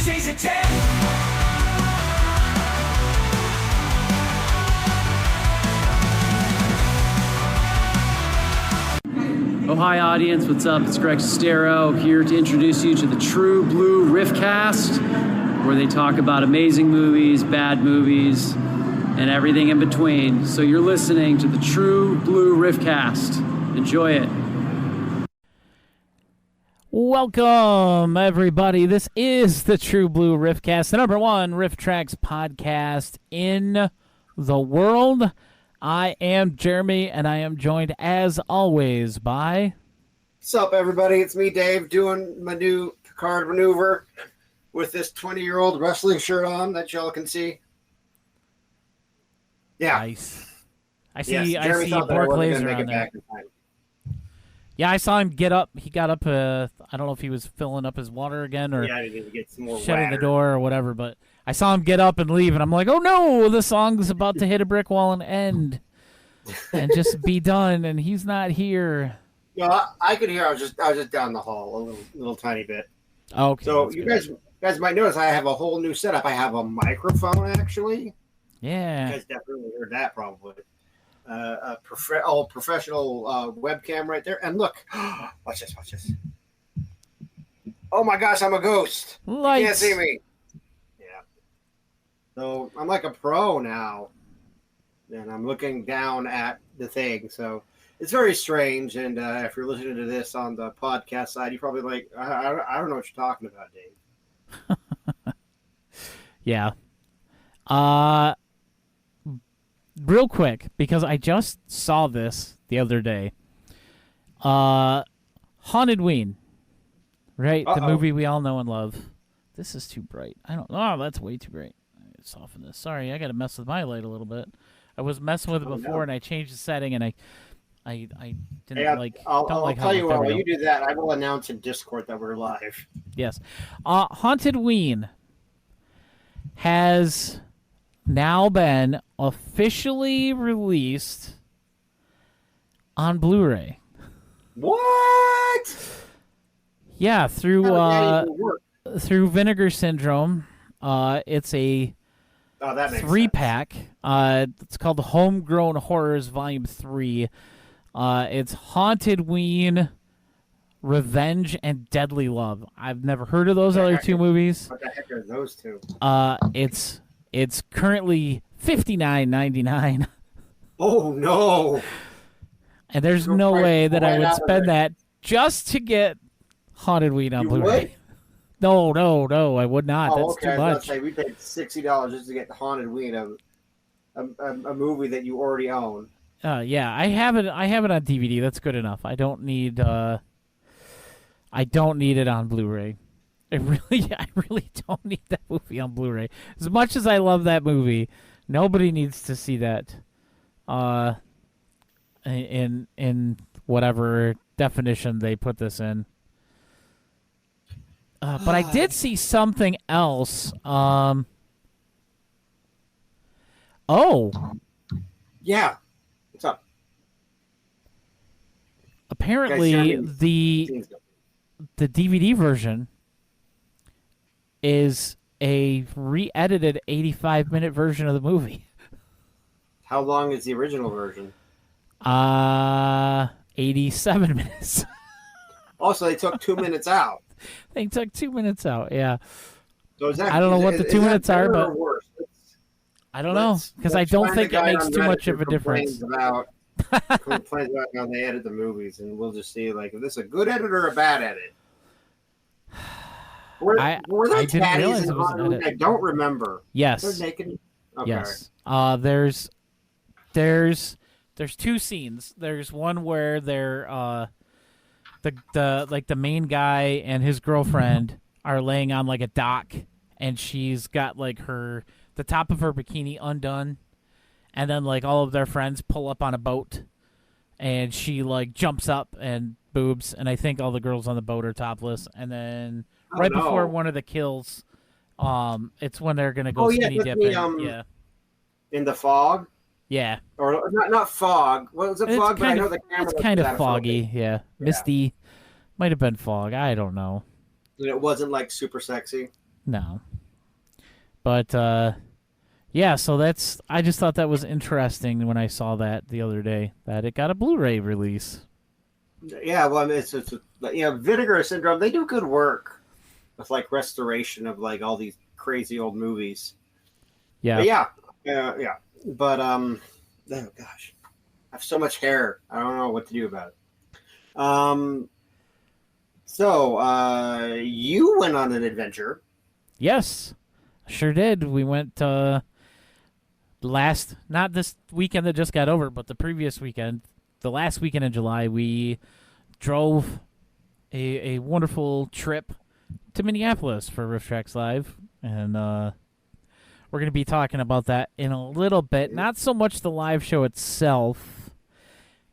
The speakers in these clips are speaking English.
Tuesdays at 10. Oh, hi, audience. What's up? It's Greg Sestero here to introduce you to the True Blue RiffTrax, where they talk about amazing movies, bad movies, and everything in between. So you're listening to the True Blue RiffTrax. Enjoy it. Welcome, everybody. This is the True Blue RiffTrax, the number one RiffTrax podcast in the world. I am Jeremy, and I am joined, as always, by... What's up, everybody? It's me, Dave, doing my new Picard maneuver with this 20-year-old wrestling shirt on that y'all can see. Yeah. Nice. I see Jeremy thought that I Bork wasn't Laser gonna make on it there. back in time. Yeah, I saw him get up. He got up, I don't know if he was filling up his water again or Yeah, I need to get some more shutting the water. door or whatever, but I saw him get up and leave, and I'm like, oh no, the song's about to hit a brick wall and end. And just be done, and he's not here. No, I could hear. I was just down the hall a little tiny bit. Okay. So you guys might notice I have a whole new setup. I have a microphone actually. Yeah. You guys definitely heard that probably. A professional webcam right there. And look, watch this. Oh my gosh, I'm a ghost. Lights. You can't see me. Yeah. So I'm like a pro now. And I'm looking down at the thing. So it's very strange. And if you're listening to this on the podcast side, you're probably like, I don't know what you're talking about, Dave. Yeah. Real quick, because I just saw this the other day. Haunted Ween. Right? The movie we all know and love. This is too bright. That's way too bright. I gotta soften this. Sorry, I gotta mess with my light a little bit. I was messing with it before, and I changed the setting, and I didn't like. I'll how tell you there what. we While go. you do that, I will announce in Discord that we're live. Yes, Haunted Ween has now been officially released on Blu-ray. What? Yeah, through How did that even work? through Vinegar Syndrome. It's a Oh, that makes 3-pack. It's called Homegrown Horrors Volume 3. It's Haunted Ween, Revenge, and Deadly Love. I've never heard of those other two movies. What the heck are those two? It's currently $59.99. Oh no! And there's Go no right- way that I right would out of spend there. that just to get Haunted Ween on You Blu-ray. would? No, I would not. Oh, That's okay. too I was about to much. say we paid $60 just to get Haunted Ween, a movie that you already own. Yeah, I have it on DVD. That's good enough. I don't need it on Blu-ray. I really don't need that movie on Blu-ray. As much as I love that movie, nobody needs to see that in whatever definition they put this in. But I did see something else. Yeah. What's up? Apparently Guys, the DVD version is a re-edited 85-minute version of the movie. How long is the original version? 87 minutes. Also, they took 2 minutes out. They took 2 minutes out, yeah. So is that, I don't know what the 2 minutes are, better or but worse? I don't know, because I don't think it makes too much of a difference. Complains about how they edit the movies, and we'll just see like if this is a good edit or a bad edit. Were there I didn't caddies realize in it was an Haunted Ween? edit. I don't remember. Yes. They're naked. Okay. Yes. There's two scenes. There's one where they're the main guy and his girlfriend are laying on like a dock, and she's got like the top of her bikini undone, and then like all of their friends pull up on a boat, and she like jumps up and boobs, and I think all the girls on the boat are topless, and then before one of the kills, it's when they're gonna go skinny dipping. Yeah. In the fog. Yeah. Or not fog. What was it? Fog? But I know the camera. It's kind of foggy. Yeah. Misty. Might have been fog. I don't know. And it wasn't like super sexy. No. But, yeah, so I just thought that was interesting when I saw that the other day, that it got a Blu-ray release. Yeah, well, I mean, it's Vinegar Syndrome. They do good work with like restoration of like all these crazy old movies. Yeah. But yeah. But oh gosh, I have so much hair. I don't know what to do about it. So you went on an adventure. Yes, sure did. We went not this weekend that just got over, but the previous weekend, the last weekend in July, we drove a wonderful trip to Minneapolis for RiffTrax Live, and we're going to be talking about that in a little bit. Not so much the live show itself,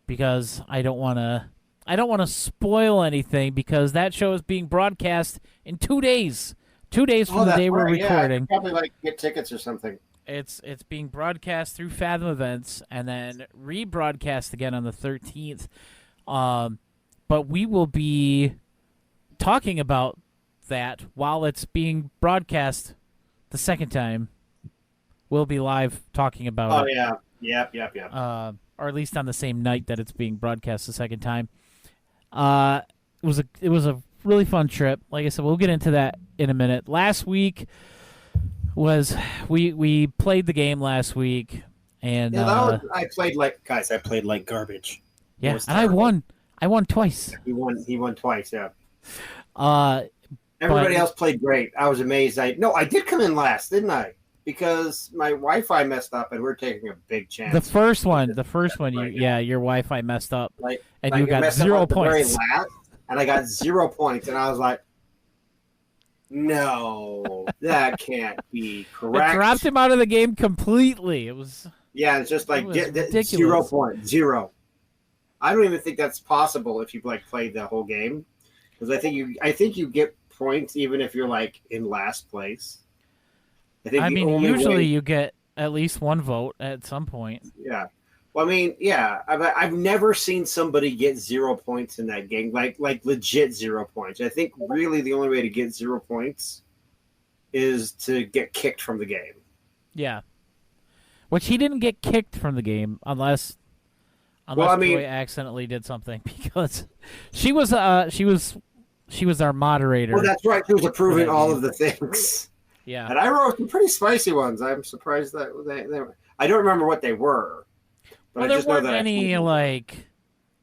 because I don't want to spoil anything, because that show is being broadcast in 2 days. 2 days from the day we're recording. Yeah, probably get tickets or something. It's being broadcast through Fathom Events and then rebroadcast again on the 13th. But we will be talking about that while it's being broadcast the second time. We'll be live talking about it. Oh, yeah. Yep. Or at least on the same night that it's being broadcast the second time. It was a really fun trip. Like I said, we'll get into that in a minute. Last week we played the game last week, and I played like garbage. Yeah, and I won twice. He won twice. Yeah. But Everybody else played great. I was amazed. I did come in last, didn't I? Because my Wi-Fi messed up, and we're taking a big chance. The first one, Right, your Wi-Fi messed up, and you got 0 points. And I got 0 points, and I was like, "No, that can't be correct." It dropped him out of the game completely. It was it's just like ridiculous. 0 point, 0. I don't even think that's possible if you like played the whole game, because I think you get points even if you're like in last place. Usually you get at least one vote at some point. Yeah. Well, I mean, yeah. I've never seen somebody get 0 points in that game, like legit 0 points. I think really the only way to get 0 points is to get kicked from the game. Yeah. Which he didn't get kicked from the game unless Joy accidentally did something, because she was our moderator. Well, that's right. She was approving all of the things. Yeah. And I wrote some pretty spicy ones. I'm surprised that they I don't remember what they were. But Well, there weren't any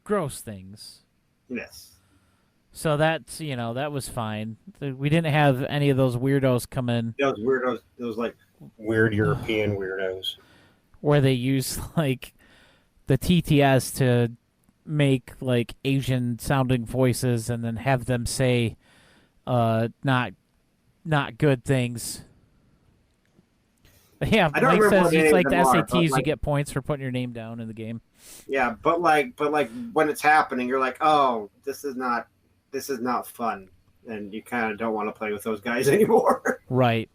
gross things. Yes. So that's that was fine. We didn't have any of those weirdos come in. Those weirdos, those like weird European weirdos, where they use like the TTS to make like Asian sounding voices and then have them say not good things. Yeah, Mike says it's like the SATs. You get points for putting your name down in the game. Yeah, but when it's happening, you're like, oh, this is not fun, and you kind of don't want to play with those guys anymore. Right.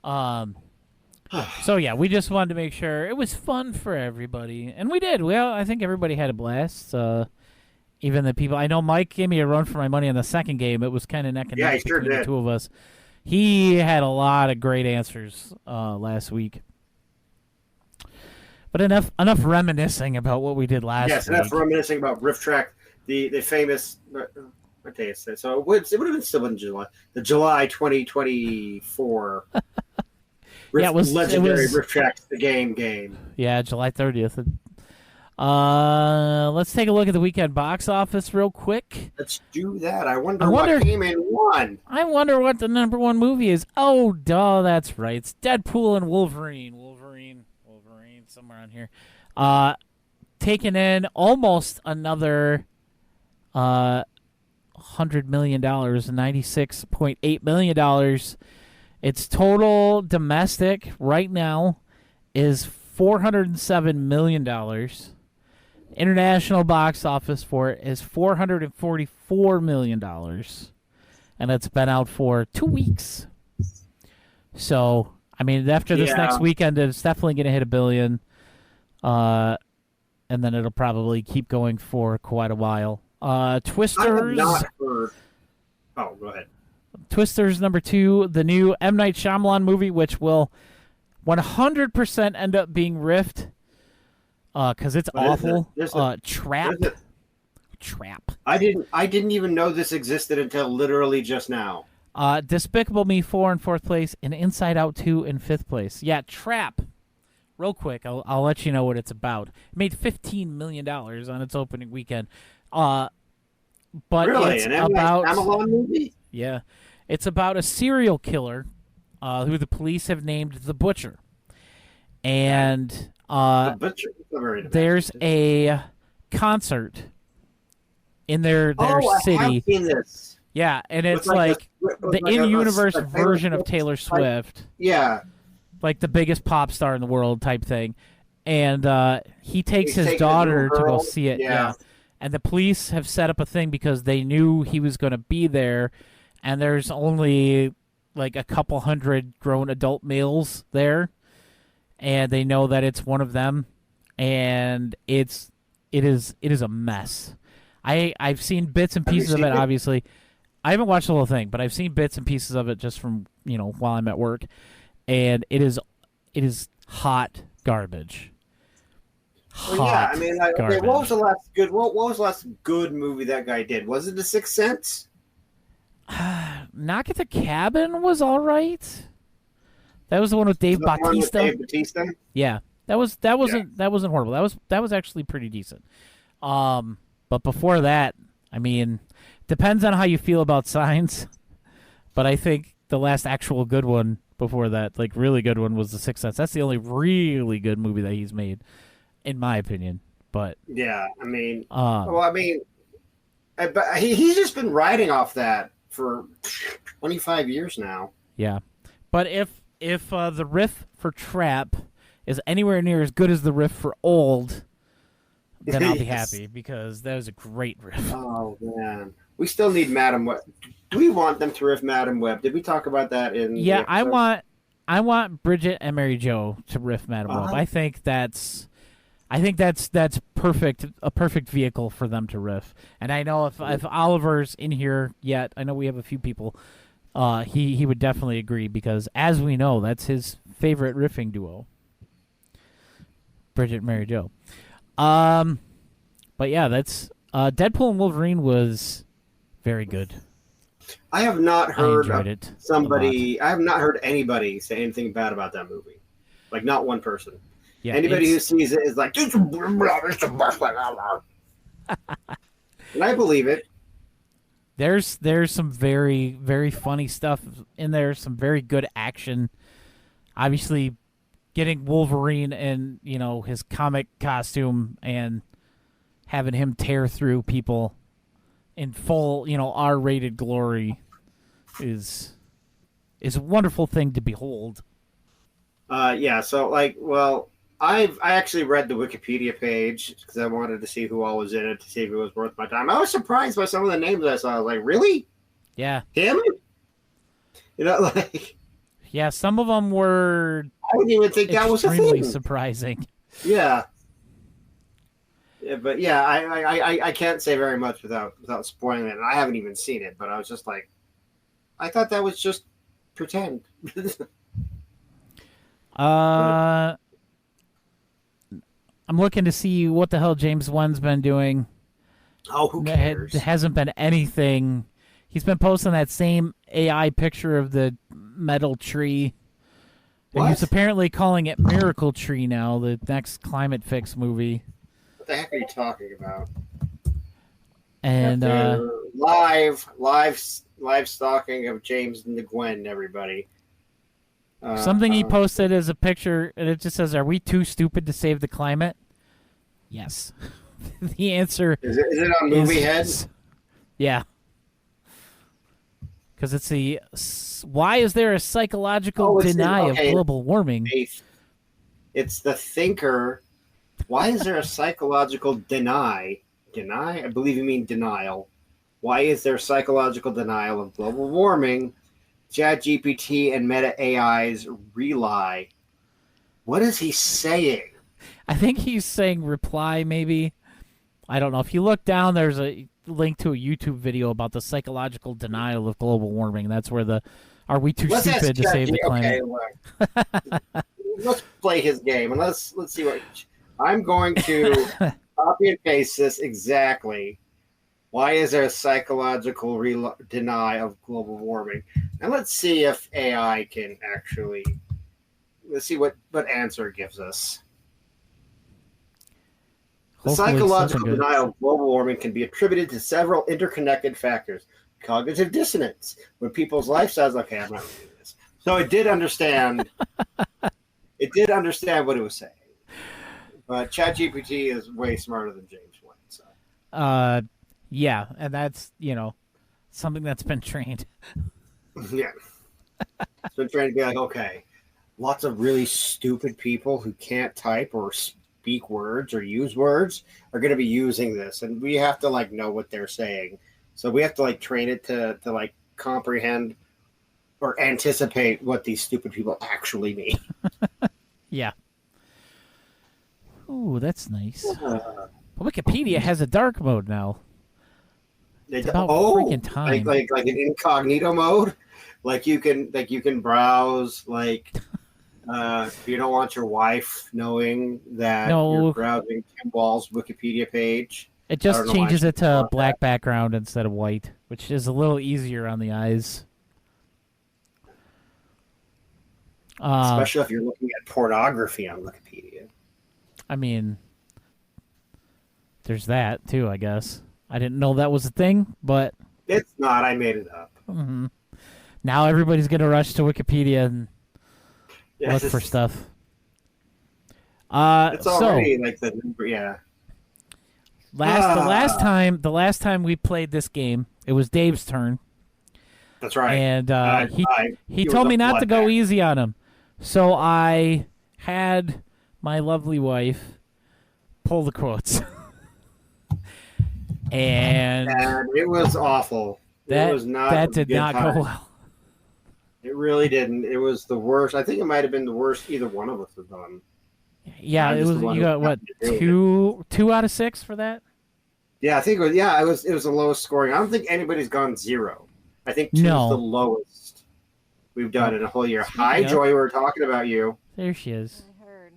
So yeah, we just wanted to make sure it was fun for everybody, and we did. Well, I think everybody had a blast. Even the people. I know Mike gave me a run for my money on the second game. It was kind of neck and neck between the two of us. He had a lot of great answers last week. But enough reminiscing about what we did last week. Yes, enough reminiscing about RiffTrax, the famous. What day is it? So it would have been still in July. The July 2024. Yeah, it was legendary RiffTrax the game. Yeah, July 30th. Let's take a look at the weekend box office real quick. Let's do that. I wonder what came in one. I wonder what the number one movie is. Oh, duh, that's right. It's Deadpool and Wolverine. Wolverine, somewhere on here. Taking in almost another $100 million, $96.8 million. Its total domestic right now is $407 million. International box office for it is $444 million. And it's been out for 2 weeks. So, I mean, after this next weekend, it's definitely going to hit $1 billion. And then it'll probably keep going for quite a while. Twisters. I have not heard. Oh, go ahead. Twisters #2, the new M. Night Shyamalan movie, which will 100% end up being riffed because it's awful. Trap. Trap. I didn't even know this existed until literally just now. Despicable Me 4 in 4th place, and Inside Out 2 in 5th place. Yeah, Trap. Real quick, I'll let you know what it's about. It made $15 million on its opening weekend. But Really? it's An about Shyamalan movie? Yeah, it's about a serial killer who the police have named the Butcher, and The Butcher. there's a concert in their city. I have seen this. Yeah, and it's With like with the like in-universe a version of Taylor Swift, Yeah. like the biggest pop star in the world type thing. And he takes He's his taking daughter his to little go girl. see it. Yeah. And the police have set up a thing because they knew he was going to be there, and there's only like a couple hundred grown adult males there, and they know that it's one of them, and it is a mess. I've seen bits and pieces of it, obviously. I haven't watched the whole thing, but I've seen bits and pieces of it just from, while I'm at work, and it is hot garbage. Well, yeah, I mean, okay, garbage. what was the last good? What was the last good movie that guy did? Was it The Sixth Sense? Knock at the Cabin was all right. That was the one with Dave The one with Bautista. Dave Bautista? Yeah, that wasn't horrible. That was actually pretty decent. But before that, I mean, depends on how you feel about Signs. But I think the last actual good one before that, like really good one, was The Sixth Sense. That's the only really good movie that he's made, in my opinion. But yeah, I mean, but he's just been riding off that for 25 years now. Yeah, but if the riff for Trap is anywhere near as good as the riff for Old, then I'll be happy, because that was a great riff. Oh man, we still need Madam Web. Do we want them to riff Madam Web? Did we talk about that in? Yeah, I want Bridget and Mary Jo to riff Madam Web. I think that's perfect. A perfect vehicle for them to riff. And I know if Oliver's in here yet, I know we have a few people. He would definitely agree, because as we know, that's his favorite riffing duo. Bridget and Mary Jo. But yeah, that's Deadpool and Wolverine was very good. I have not heard I enjoyed it somebody. I have not heard anybody say anything bad about that movie. Like, not one person. Yeah, anybody who sees it is like, it's the best. And I believe it. There's some very, very funny stuff in there. Some very good action. Obviously, getting Wolverine in, his comic costume and having him tear through people in full, R-rated glory is a wonderful thing to behold. Yeah. So, I actually read the Wikipedia page because I wanted to see who all was in it, to see if it was worth my time. I was surprised by some of the names I saw. I was like, really? Yeah. Him? Yeah, some of them were. I didn't even think that was a extremely thing. surprising. Yeah. But yeah, I can't say very much without spoiling it, and I haven't even seen it. But I was just like, I thought that was just pretend. I'm looking to see what the hell James Wan's been doing. Oh, who cares? It hasn't been anything. He's been posting that same AI picture of the metal tree. And he's apparently calling it Miracle Tree now, the next climate fix movie. What the heck are you talking about? And live stalking of James and the Gwen, everybody. Something he posted is a picture, and it just says, "Are we too stupid to save the climate?" Yes. The answer is it on Movie Heads? Yeah. Because it's the why is there a psychological deny of global warming? It's the thinker. Why is there a psychological deny? Deny? I believe you mean denial. Why is there psychological denial of global warming? ChatGPT and Meta AIs rely. What is he saying? I think he's saying reply, maybe. I don't know. If you look down, there's link to a YouTube video about the psychological denial of global warming. That's where are we too Let's stupid to save the climate? Okay, let's play his game and let's see what I'm going to copy and paste this exactly. Why is there a psychological deny of global warming? And let's see if AI can actually. Let's see what answer it gives us. The psychological denial of global warming can be attributed to several interconnected factors. Cognitive dissonance, when people's lifestyles. Okay, I'm not reading this. So it did understand. It did understand what it was saying. But ChatGPT is way smarter than James Wayne. So. Yeah, and that's something that's been trained. Yeah, it's been trained to be like, okay, lots of really stupid people who can't type or speak words or use words are going to be using this, and we have to know what they're saying. So we have to train it to comprehend or anticipate what these stupid people actually mean. Yeah. Ooh, that's nice. Wikipedia has a dark mode now. It's about freaking time. Like an incognito mode. You can browse you don't want your wife knowing that you're browsing Tim Wall's Wikipedia page. It just changes it to black background instead of white, which is a little easier on the eyes. Especially if you're looking at pornography on Wikipedia. I mean, there's that too, I guess. I didn't know that was a thing, but it's not. I made it up. Mm-hmm. Now everybody's gonna rush to Wikipedia and look for stuff. It's already the number, yeah. The last time we played this game, it was Dave's turn. That's right. And he told me not to go easy on him, so I had my lovely wife pull the quotes. And it was awful. That did not go well. It really didn't. It was the worst. I think it might have been the worst either one of us have done. Yeah, it was. You got what, 2 out of 6 for that? Yeah, I think it was. Yeah, it was the lowest scoring. I don't think anybody's gone 0. I think 2 is the lowest we've done in a whole year. Hi, Joy. We're talking about you. There she is. I heard.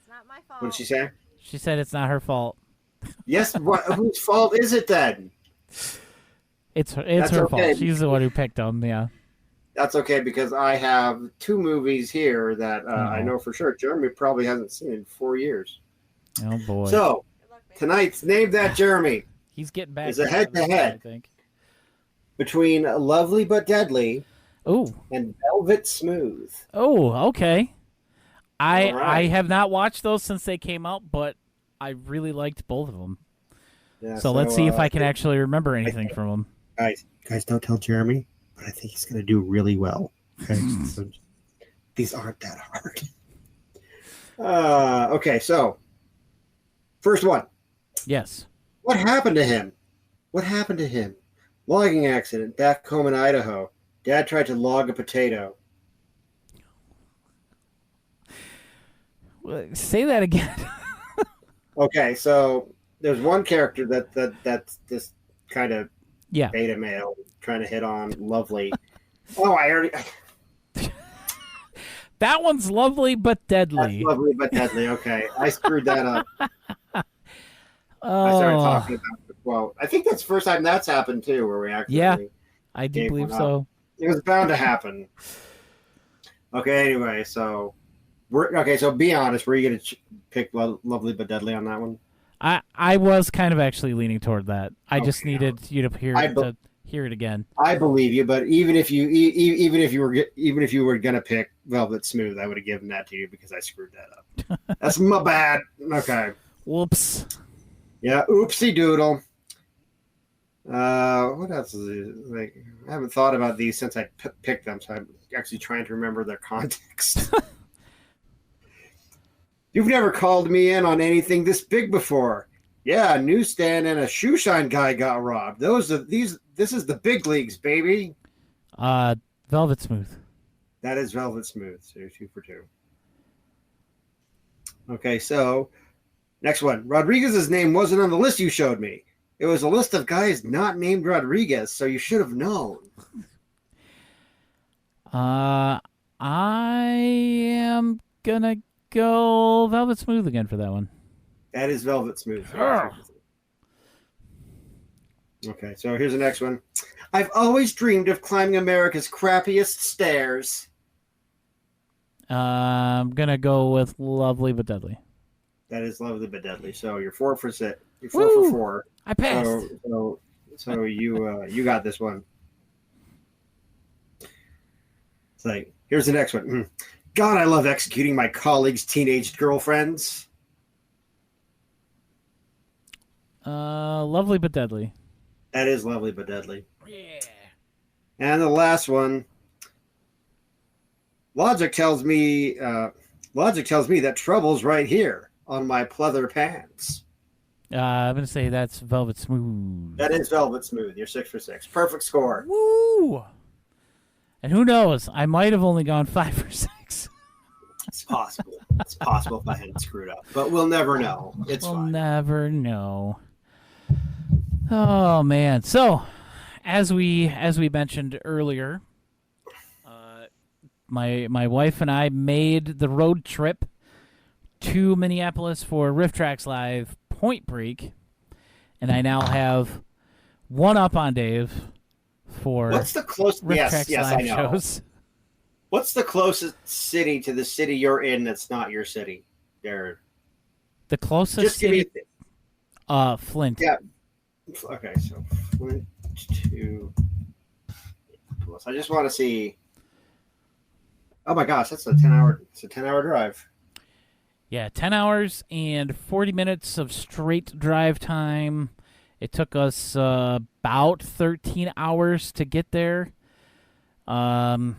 It's not my fault. What did she say? She said it's not her fault. Yes. Whose fault is it then? It's her fault. She's the one who picked them. Yeah. That's okay because I have 2 movies here that I know for sure Jeremy probably hasn't seen in 4 years. Oh boy! So tonight's Name That Jeremy. He's getting back. Is a head-to-head, I think, between Lovely But Deadly. And Velvet Smooth. Oh, okay. I have not watched those since they came out, but I really liked both of them. Yeah, so let's see if I can actually remember anything from them. Guys, don't tell Jeremy, but I think he's going to do really well. Okay, so these aren't that hard. Okay, so first one. Yes. What happened to him? Logging accident back home in Idaho. Dad tried to log a potato. Say that again. Okay, so there's one character that's this kind of beta male trying to hit on Lovely. Oh, I already. That one's Lovely but Deadly. That's Lovely but Deadly. Okay, I screwed that up. I started talking about the quote. I think that's the first time that's happened too, where we actually. Yeah, I do believe so. It was bound to happen. Okay. Anyway, so so be honest. Were you going to pick Lovely but Deadly on that one? I was kind of actually leaning toward that. I just needed you to hear it again. I believe you, but even if you were going to pick Velvet Smooth, I would have given that to you because I screwed that up. That's my bad. Okay. Whoops. Yeah. Oopsie doodle. What else is it? I haven't thought about these since I picked them, so I'm actually trying to remember their context. You've never called me in on anything this big before. Yeah, a newsstand and a shoe shine guy got robbed. This is the big leagues, baby. Velvet Smooth. That is Velvet Smooth. So you're 2 for 2. Okay, so Next one. Rodriguez's name wasn't on the list you showed me. It was a list of guys not named Rodriguez, so you should have known. I am gonna go Velvet Smooth again for that one. That is Velvet Smooth. Okay, so here's the next one. I've always dreamed of climbing America's crappiest stairs. I'm gonna go with Lovely but Deadly. That is Lovely but Deadly. So you're 4 for 6. You're 4 Woo! for 4. I passed. So you got this one. It's like, here's the next one. God, I love executing my colleagues' teenage girlfriends. Lovely but Deadly. That is Lovely but Deadly. Yeah. And the last one. Logic tells me that trouble's right here on my pleather pants. I'm gonna say that's Velvet Smooth. That is Velvet Smooth. You're 6 for 6. Perfect score. Woo! And who knows? I might have only gone 5 for 6. It's possible. It's possible if I hadn't screwed up, but we'll never know. It's we'll fine. never know. Oh man! So, as we mentioned earlier, my wife and I made the road trip to Minneapolis for RiffTrax Live Point Break, and I now have one up on Dave for What's the closest? RiffTrax Yes, Live I know. shows. What's the closest city to the city you're in that's not your city? There. The closest Just give city, me. Flint. Yeah. Okay, so Flint to. I just want to see. Oh my gosh, that's a 10-hour. It's a 10-hour drive. Yeah, 10 hours and 40 minutes of straight drive time. It took us about 13 hours to get there. And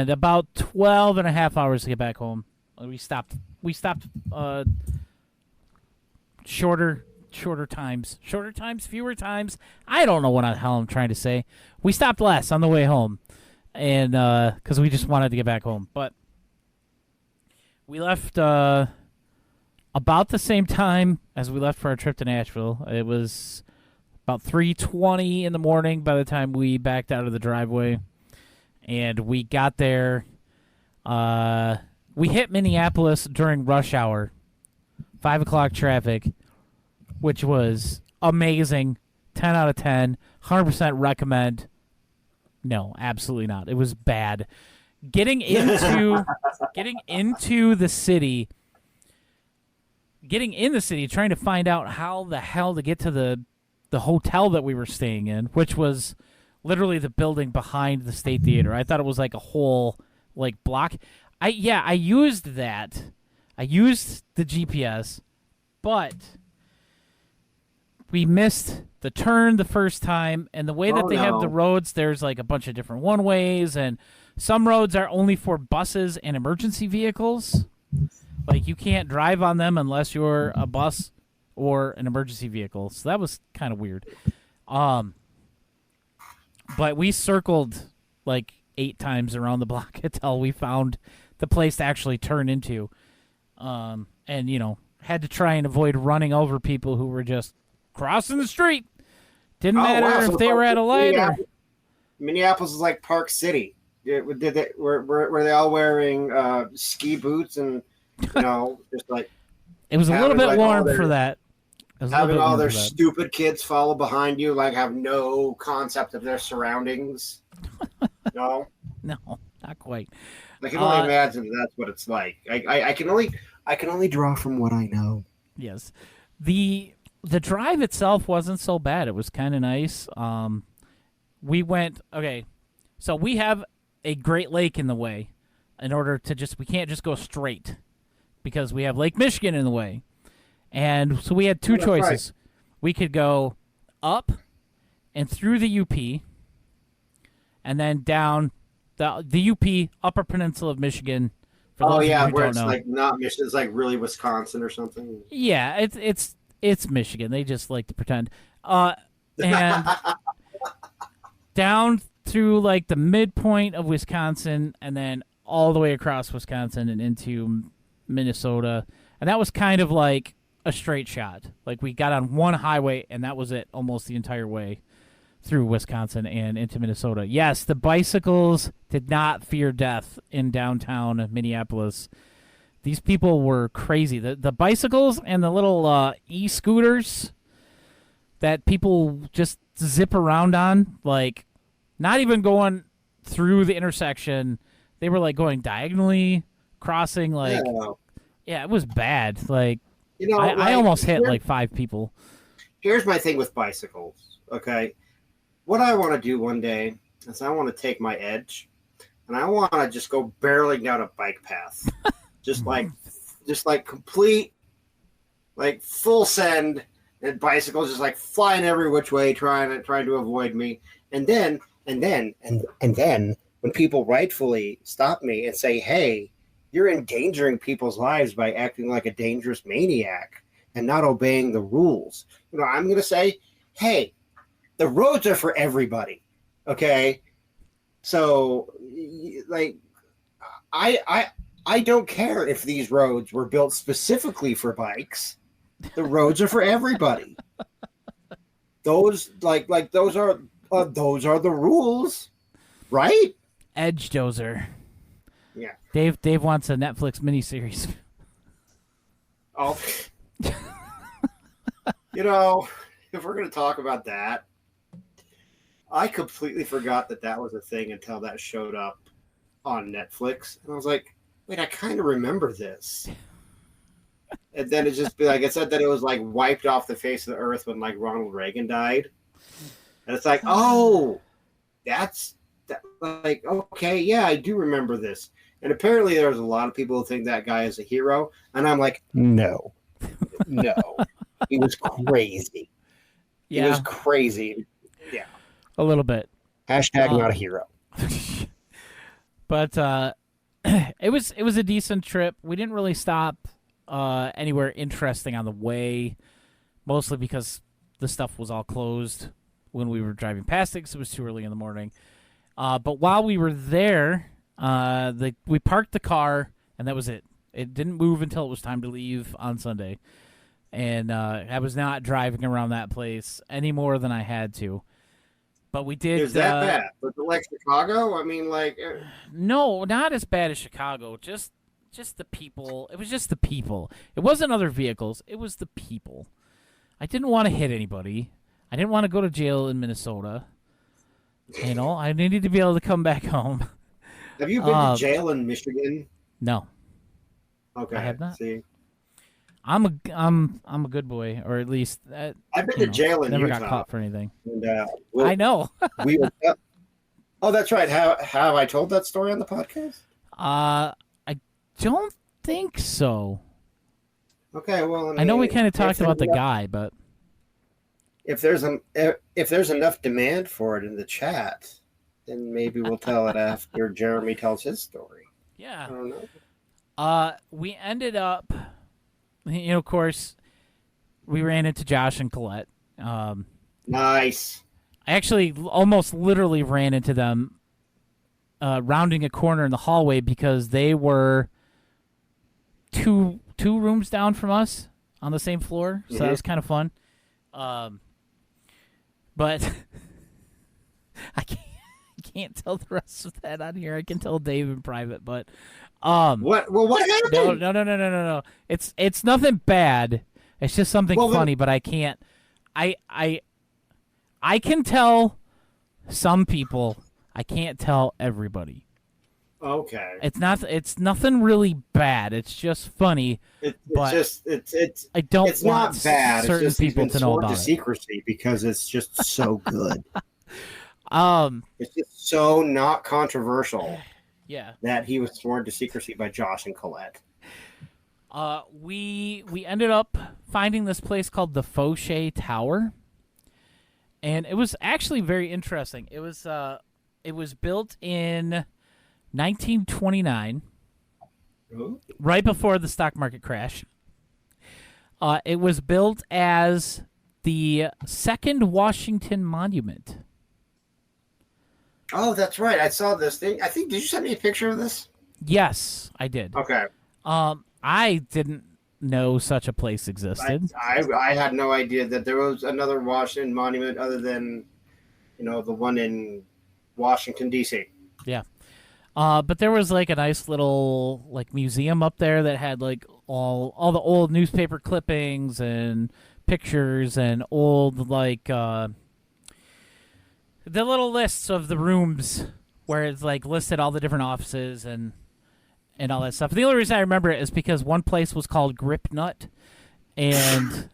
about 12 and a half hours to get back home. We stopped shorter times, fewer times. I don't know what the hell I'm trying to say. We stopped less on the way home, and because we just wanted to get back home. But we left about the same time as we left for our trip to Nashville. It was about 3:20 in the morning by the time we backed out of the driveway, and we got there. We hit Minneapolis during rush hour, 5 o'clock traffic, which was amazing. 10 out of 10. 100% recommend. No, absolutely not. It was bad. Getting into the city, trying to find out how the hell to get to the hotel that we were staying in, which was literally the building behind the State Theater. I thought it was like a whole block. I used that. I used the GPS, but we missed the turn the first time, and the way that they have the roads, there's like a bunch of different one-ways, and some roads are only for buses and emergency vehicles. Like, you can't drive on them unless you're a bus or an emergency vehicle. So that was kind of weird. But we circled like 8 times around the block until we found the place to actually turn into. And, had to try and avoid running over people who were just crossing the street. Didn't matter if they were at a light or... Minneapolis is like Park City. Were they all wearing ski boots and, just like... It was a little bit warm for that. Having all their stupid kids follow behind you, have no concept of their surroundings. No? No, not quite. I can only imagine that's what it's like. I can only draw from what I know. Yes. The drive itself wasn't so bad. It was kind of nice. We went, okay, so we have a Great Lake in the way in order to we can't just go straight because we have Lake Michigan in the way. And so we had two choices. Right. We could go up and through the UP and then down the UP, Upper Peninsula of Michigan. For those who where don't it's know. like not Michigan, it's like really Wisconsin or something. Yeah, it's Michigan. They just like to pretend. And down through like the midpoint of Wisconsin and then all the way across Wisconsin and into Minnesota. And that was kind of like a straight shot. Like, we got on one highway, and that was it almost the entire way through Wisconsin and into Minnesota. Yes, the bicycles did not fear death in downtown Minneapolis. These people were crazy. The bicycles and the little e-scooters that people just zip around on, like, not even going through the intersection. They were, like, going diagonally, crossing, like, yeah, it was bad. Like, I almost hit, like, 5 people. Here's my thing with bicycles, okay? What I want to do one day is I want to take my Edge, and I want to just go barreling down a bike path. just like complete, like full send, and bicycles just like flying every which way, trying to avoid me. And then when people rightfully stop me and say, "Hey, you're endangering people's lives by acting like a dangerous maniac and not obeying the rules," I'm going to say, "Hey, the roads are for everybody." Okay, so like I don't care if these roads were built specifically for bikes. The roads are for everybody. Those those are the rules, right? Edge dozer. Yeah. Dave wants a Netflix miniseries. Oh. If we're going to talk about that, I completely forgot that was a thing until that showed up on Netflix. And I was like, wait, I kind of remember this. And then it just be like, it said that it was like wiped off the face of the earth when like Ronald Reagan died. And it's like, oh, like, okay, yeah, I do remember this. And apparently there's a lot of people who think that guy is a hero. And I'm like, no, he was crazy. Yeah. He was crazy. Yeah. A little bit. Hashtag not a hero. But it was a decent trip. We didn't really stop anywhere interesting on the way, mostly because the stuff was all closed when we were driving past it because it was too early in the morning. But while we were there, we parked the car, and that was it. It didn't move until it was time to leave on Sunday. And I was not driving around that place any more than I had to. But we did. Is that bad? Was it like Chicago? I mean, like. No, not as bad as Chicago. Just the people. It was just the people. It wasn't other vehicles. It was the people. I didn't want to hit anybody. I didn't want to go to jail in Minnesota. I needed to be able to come back home. Have you been to jail in Michigan? No. Okay. I have not. See, I'm a good boy, or at least I've been to jail in never Utah. got caught for anything. And, I know. Oh, that's right. Have I told that story on the podcast? I don't think so. Okay, well, I know we kind of talked about the guy, but if there's enough demand for it in the chat, then maybe we'll tell it after Jeremy tells his story. Yeah. I don't know. We ended up, of course, we ran into Josh and Colette. Nice. I actually almost literally ran into them rounding a corner in the hallway because they were two rooms down from us on the same floor, so that was kind of fun. But I can't tell the rest of that on here. I can tell Dave in private, but what happened? No. It's nothing bad. It's just something funny, but I can't. I can tell some people. I can't tell everybody. Okay. It's nothing really bad. It's just funny. I don't it's want not bad. certain it's just people to know about it. Secrecy because it's just so good. It's just so not controversial. Yeah. That he was sworn to secrecy by Josh and Colette. We ended up finding this place called the Fauché Tower, and it was actually very interesting. It was built in 1929, right before the stock market crash. It was built as the second Washington Monument. Oh, that's right. I saw this thing. I think, did you send me a picture of this? Yes, I did. Okay. I didn't know such a place existed. I had no idea that there was another Washington monument other than, the one in Washington, D.C. Yeah. But there was like a nice little like museum up there that had like all the old newspaper clippings and pictures and old like the little lists of the rooms where it's like listed all the different offices and all that stuff. The only reason I remember it is because one place was called Grip Nut, and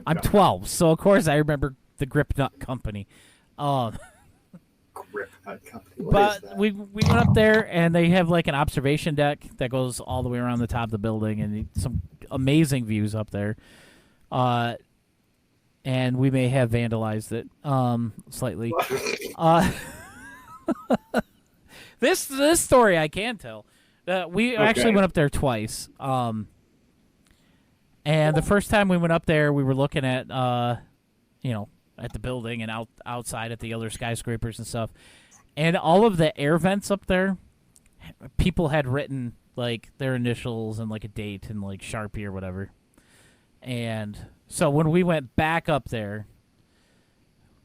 I'm 12, so of course I remember the Grip Nut Company. Grip Nut Company. But we went up there, and they have like an observation deck that goes all the way around the top of the building, and some amazing views up there. And we may have vandalized it slightly. This story I can tell. We actually went up there twice. And the first time we went up there, we were looking at at the building and outside at the other skyscrapers and stuff. And all of the air vents up there, people had written like their initials and like a date and like Sharpie or whatever. And so when we went back up there,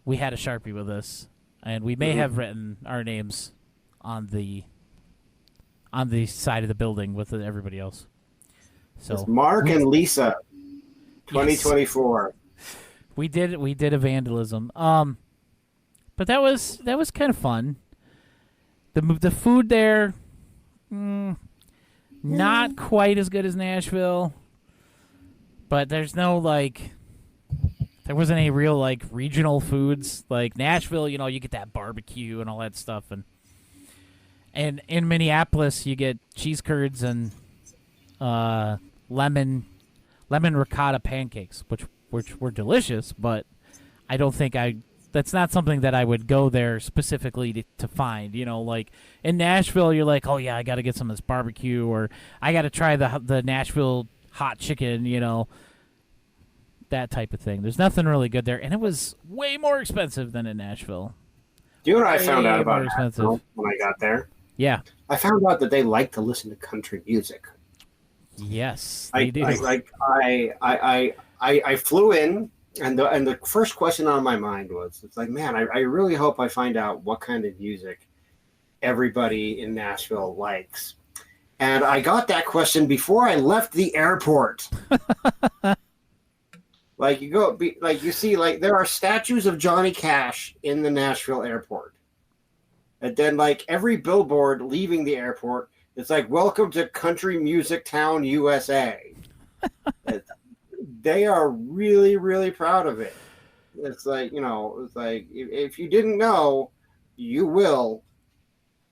we had a Sharpie with us, and we may have written our names on the side of the building with everybody else. So it's Mark and Lisa, 2024. Yes. We did a vandalism. But that was kind of fun. The food there, not quite as good as Nashville. But there's no there wasn't any real regional foods like Nashville. You get that barbecue and all that stuff, and in Minneapolis you get cheese curds and lemon ricotta pancakes, which were delicious. But I don't think that's not something that I would go there specifically to find. Like in Nashville, you're like, oh yeah, I got to get some of this barbecue, or I got to try the Nashville hot chicken, that type of thing. There's nothing really good there, and it was way more expensive than in Nashville. Do you know what I found out about Nashville when I got there? Yeah. I found out that they like to listen to country music. Yes, they do. I flew in, and the first question on my mind was, it's like, man, I really hope I find out what kind of music everybody in Nashville likes. And I got that question before I left the airport. You see, there are statues of Johnny Cash in the Nashville airport. And then, every billboard leaving the airport, it's like, welcome to Country Music Town, USA. They are really, really proud of it. It's like, if you didn't know, you will.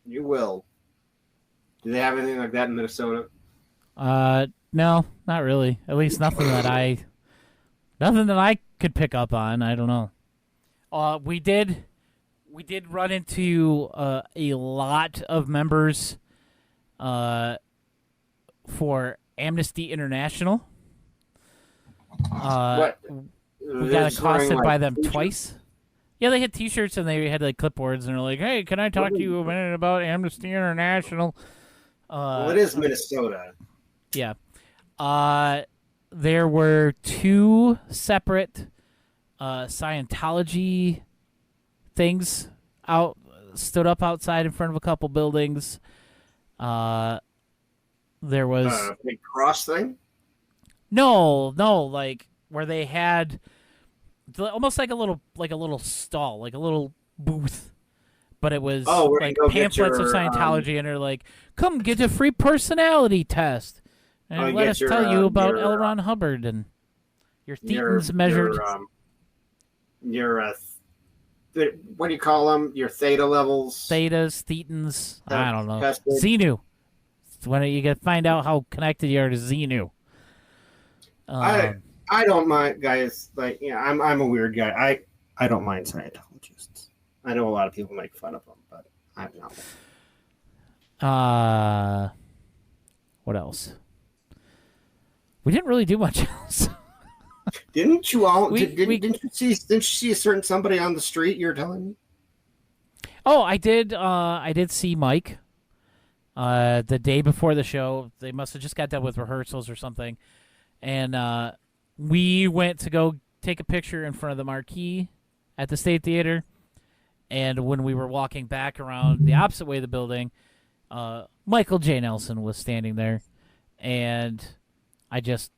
You will. Do they have anything like that in Minnesota? No, not really. At least nothing that I could pick up on. I don't know. We did run into a lot of members for Amnesty International. What? We got accosted by them twice. Yeah, they had T-shirts and they had clipboards, and they're like, "Hey, can I talk to you a minute about Amnesty International?" Well, it is Minnesota. Yeah. There were two separate Scientology things stood up outside in front of a couple buildings. There was big cross thing. No, where they had almost like a little stall, like a little booth. But it was pamphlets of Scientology, and they're like, come get a free personality test. And let us tell you about L. Ron Hubbard and your thetans measured. What do you call them? Your theta levels? Thetas, thetans, I don't know. Xenu. It's when you get find out how connected you are to Xenu. I don't mind, guys. I'm a weird guy. I don't mind Scientologists. I know a lot of people make fun of them, but I'm not. What else? We didn't really do much else. Didn't you all? Didn't you see a certain somebody on the street? You're telling me. Oh, I did. I did see Mike, the day before the show. They must have just got done with rehearsals or something. And we went to go take a picture in front of the marquee at the State Theater. And when we were walking back around the opposite way of the building, Michael J. Nelson was standing there. And I just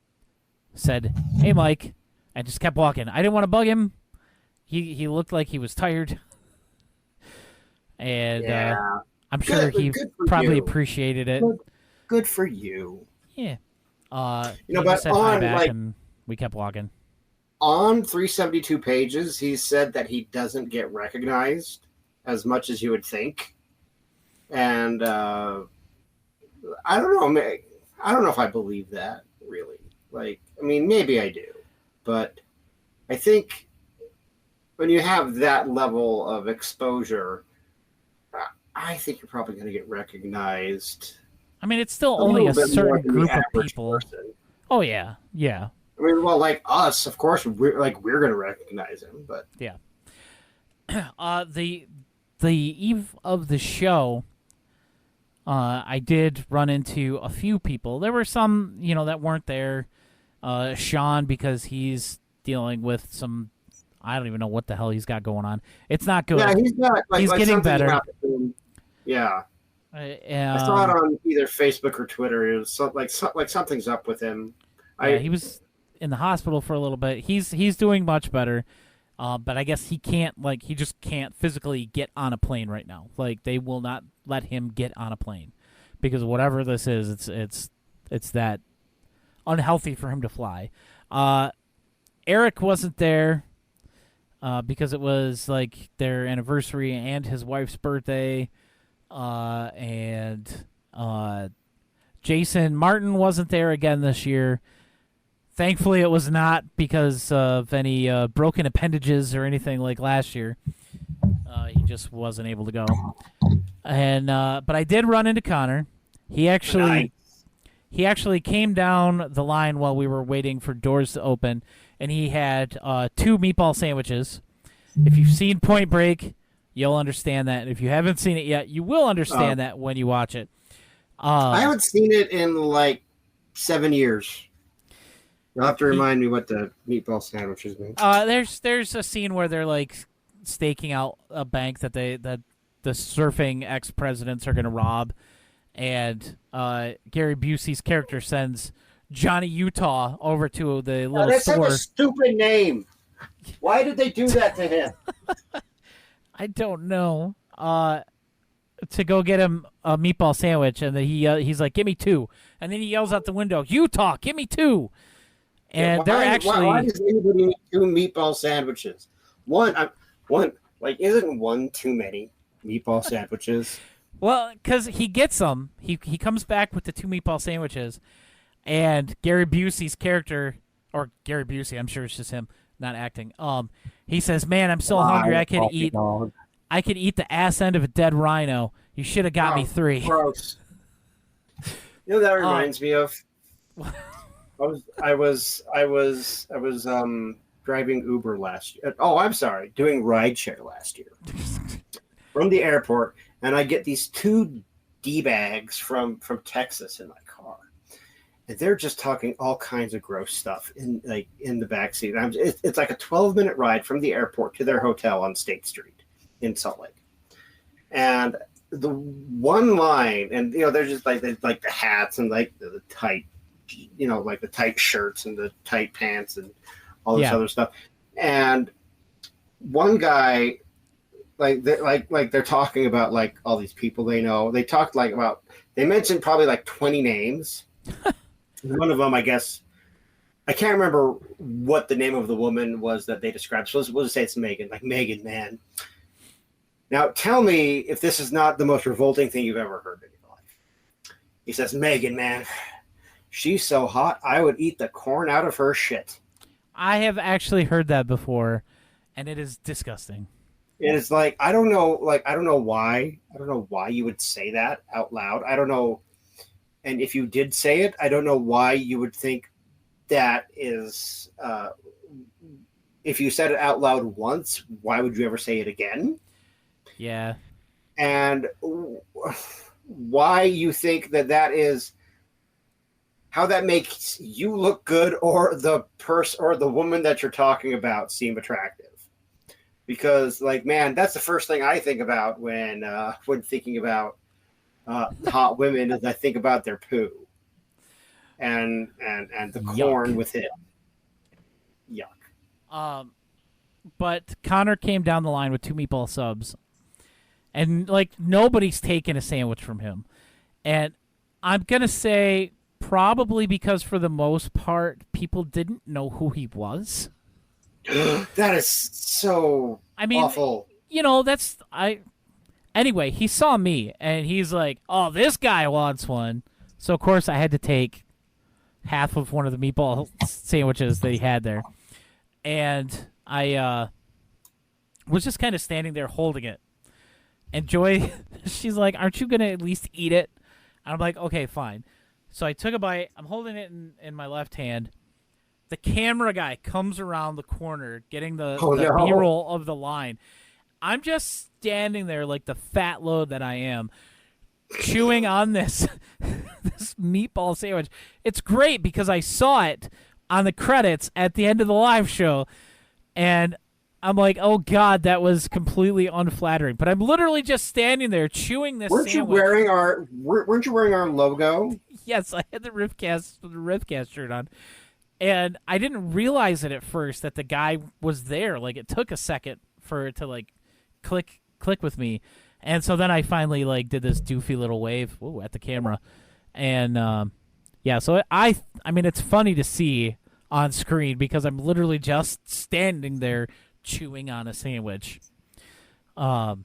said, "Hey, Mike." I just kept walking. I didn't want to bug him. He looked like he was tired. And I'm sure he probably appreciated it. Good for you. Yeah. You know, he but just said hi on, back like, and we kept walking. On 372 pages, he said that he doesn't get recognized as much as you would think. And I don't know. I don't know if I believe that, really. Like, I mean, maybe I do. But I think when you have that level of exposure, I think you're probably going to get recognized. I mean, it's still only a certain group of people. Person. Oh, yeah. Yeah. I mean, well, like us, of course, we're going to recognize him, but yeah. The eve of the show, I did run into a few people. There were some, that weren't there. Sean, because he's dealing with some, I don't even know what the hell he's got going on. It's not good. Yeah, he's not. He's getting better. Yeah. I saw it on either Facebook or Twitter. It was like something's up with him. He was in the hospital for a little bit. He's doing much better, but I guess he just can't physically get on a plane right now. Like, they will not let him get on a plane because whatever this is, it's that unhealthy for him to fly. Eric wasn't there because it was like their anniversary and his wife's birthday, and Jason Martin wasn't there again this year. Thankfully, it was not because of any broken appendages or anything like last year. He just wasn't able to go. And but I did run into Connor. He actually came down the line while we were waiting for doors to open, and he had 2 meatball sandwiches. If you've seen Point Break, you'll understand that. And if you haven't seen it yet, you will understand that when you watch it. I haven't seen it in like 7 years. You'll have to remind me what the meatball sandwiches mean. There's a scene where they're like staking out a bank that the surfing ex-presidents are going to rob, and Gary Busey's character sends Johnny Utah over to the little that's store. That's a stupid name. Why did they do that to him? I don't know. To go get him a meatball sandwich, and he's like, "Give me 2," and then he yells out the window, "Utah, give me 2." And why does anybody need 2 meatball sandwiches? One, like, isn't one too many meatball sandwiches? Well, because he gets them. He comes back with the 2 meatball sandwiches, and Gary Busey's character, or Gary Busey, I'm sure it's just him, not acting. He says, "Man, I'm so hungry. I could eat the ass end of a dead rhino. You should have got me 3." Gross. You know what that reminds me of? I was driving Uber last year. Oh, I'm sorry, doing rideshare last year from the airport, and I get these 2 D-bags from Texas in my car, and they're just talking all kinds of gross stuff in the backseat. It's like a 12-minute ride from the airport to their hotel on State Street in Salt Lake, and the one line, and they're just like the hats and like the tight. Like the tight shirts and the tight pants and all this other stuff. And one guy, they're talking about like all these people they know. They talked they mentioned probably like 20 names. One of them, I guess, I can't remember what the name of the woman was that they described. So we'll just say it's Megan. Like, Megan, man. Now tell me if this is not the most revolting thing you've ever heard in your life. He says, "Megan, man. She's so hot, I would eat the corn out of her shit." I have actually heard that before, and it is disgusting. It's like, I don't know why. I don't know why you would say that out loud. I don't know. And if you did say it, I don't know why you would think that is. If you said it out loud once, why would you ever say it again? Yeah. And why you think that is, how that makes you look good or the person or the woman that you're talking about seem attractive. Because, like, man, that's the first thing I think about when thinking about hot women is I think about their poo and the corn with it. Yuck. But Connor came down the line with 2 meatball subs, and like nobody's taken a sandwich from him. And I'm gonna say probably because for the most part people didn't know who he was. That is so awful. You know, anyway, he saw me and he's like, "Oh, this guy wants one." So of course I had to take half of one of the meatball sandwiches that he had there. And I was just kind of standing there holding it. And Joy, she's like, "Aren't you going to at least eat it?" And I'm like, "Okay, fine." So I took a bite. I'm holding it in my left hand. The camera guy comes around the corner getting the B-roll of the line. I'm just standing there like the fat load that I am, chewing on this meatball sandwich. It's great because I saw it on the credits at the end of the live show, and I'm like, oh God, that was completely unflattering. But I'm literally just standing there chewing this sandwich. Weren't you wearing our logo? Yes, I had the RiffTrax shirt on. And I didn't realize it at first that the guy was there. Like, it took a second for it to like click with me. And so then I finally like did this doofy little wave at the camera. And yeah, so I mean, it's funny to see on screen because I'm literally just standing there chewing on a sandwich. But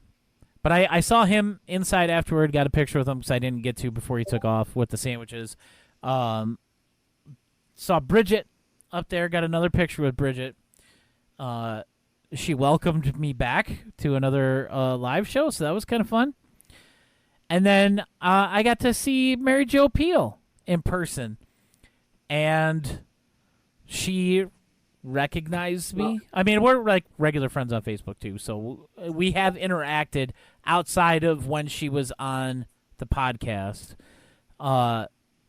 I saw him inside afterward, got a picture with him because I didn't get to before he took off with the sandwiches. Saw Bridget up there, got another picture with Bridget. She welcomed me back to another live show, so that was kind of fun. And then I got to see Mary Jo Pehl in person, and she recognized me. I mean, we're like regular friends on Facebook too, so we have interacted outside of when she was on the podcast.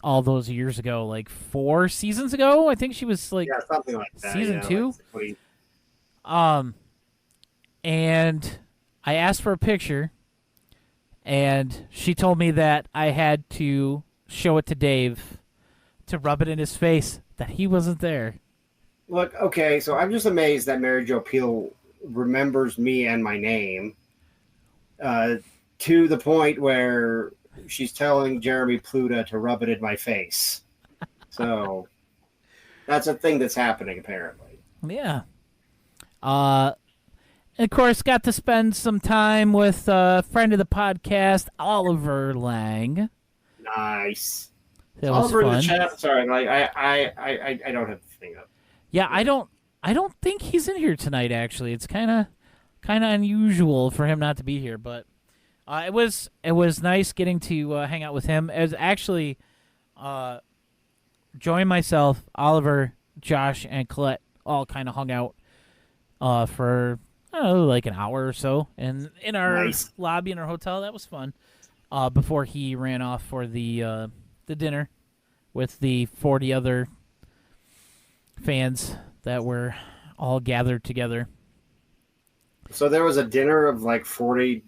All those years ago, like 4 seasons ago, I think she was like something like that. Season 2. Like and I asked for a picture, and she told me that I had to show it to Dave to rub it in his face that he wasn't there. Look, okay, so I'm just amazed that Mary Jo Pehl remembers me and my name to the point where she's telling Jeremy Pluta to rub it in my face. So that's a thing that's happening, apparently. Yeah. Of course, got to spend some time with a friend of the podcast, Oliver Lang. Nice. That was Oliver fun. in the chat. Sorry, I don't have the thing up. Yeah, I don't think he's in here tonight. Actually, it's kind of unusual for him not to be here, but it was nice getting to hang out with him. It was actually Joey, myself, Oliver, Josh, and Colette all kind of hung out for like an hour or so, and in our lobby in our hotel. That was fun. Before he ran off for the dinner with the 40 other fans that were all gathered together. So there was a dinner of like 40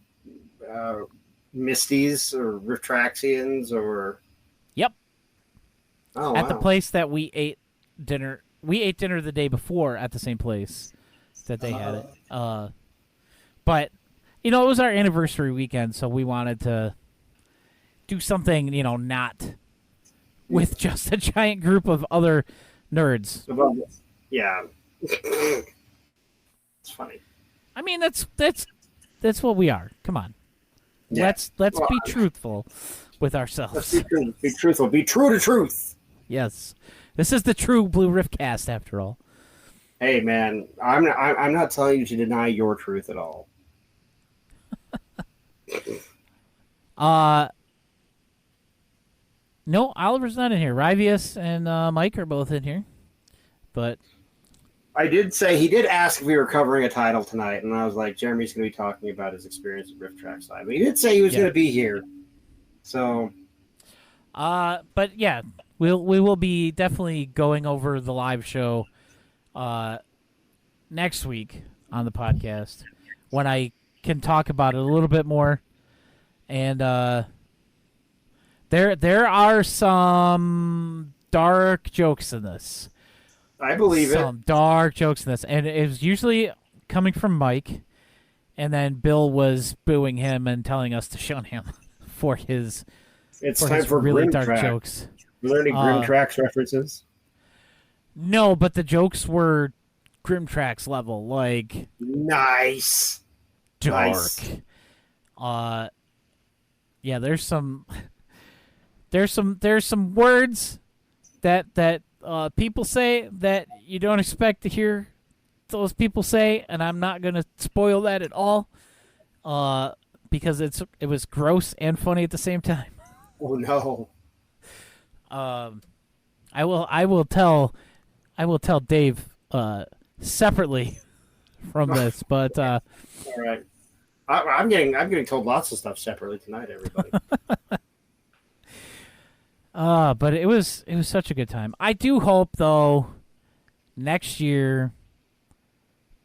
Misties or RiffTraxians or... Yep. Oh, at the place that we ate dinner. We ate dinner the day before at the same place that they had it. But, it was our anniversary weekend, so we wanted to do something, not with just a giant group of other nerds. Yeah. It's funny. I mean, that's what we are. Come on. Yeah. Let's be truthful with ourselves. Let's be truthful. Be true to truth. Yes. This is the true Blue Riffcast, after all. Hey, man, I'm not telling you to deny your truth at all. No, Oliver's not in here. Rivius and Mike are both in here. But I did say, he did ask if we were covering a title tonight, and I was like, Jeremy's going to be talking about his experience with RiffTrax Live. But he did say he was going to be here. So, but yeah, we will be definitely going over the live show next week on the podcast when I can talk about it a little bit more. And there are some dark jokes in this. I believe Some dark jokes in this, and it was usually coming from Mike, and then Bill was booing him and telling us to shun him for his It's for time his for really Grim dark Track. jokes. Were there any Grim Tracks references? No, but the jokes were RiffTrax level, like Nice. dark. Nice. Yeah, there's some words that people say that you don't expect to hear those people say, and I'm not gonna spoil that at all, because it was gross and funny at the same time. Oh no. I will tell Dave separately from this, but All right. I'm getting told lots of stuff separately tonight, everybody. but it was such a good time. I do hope though next year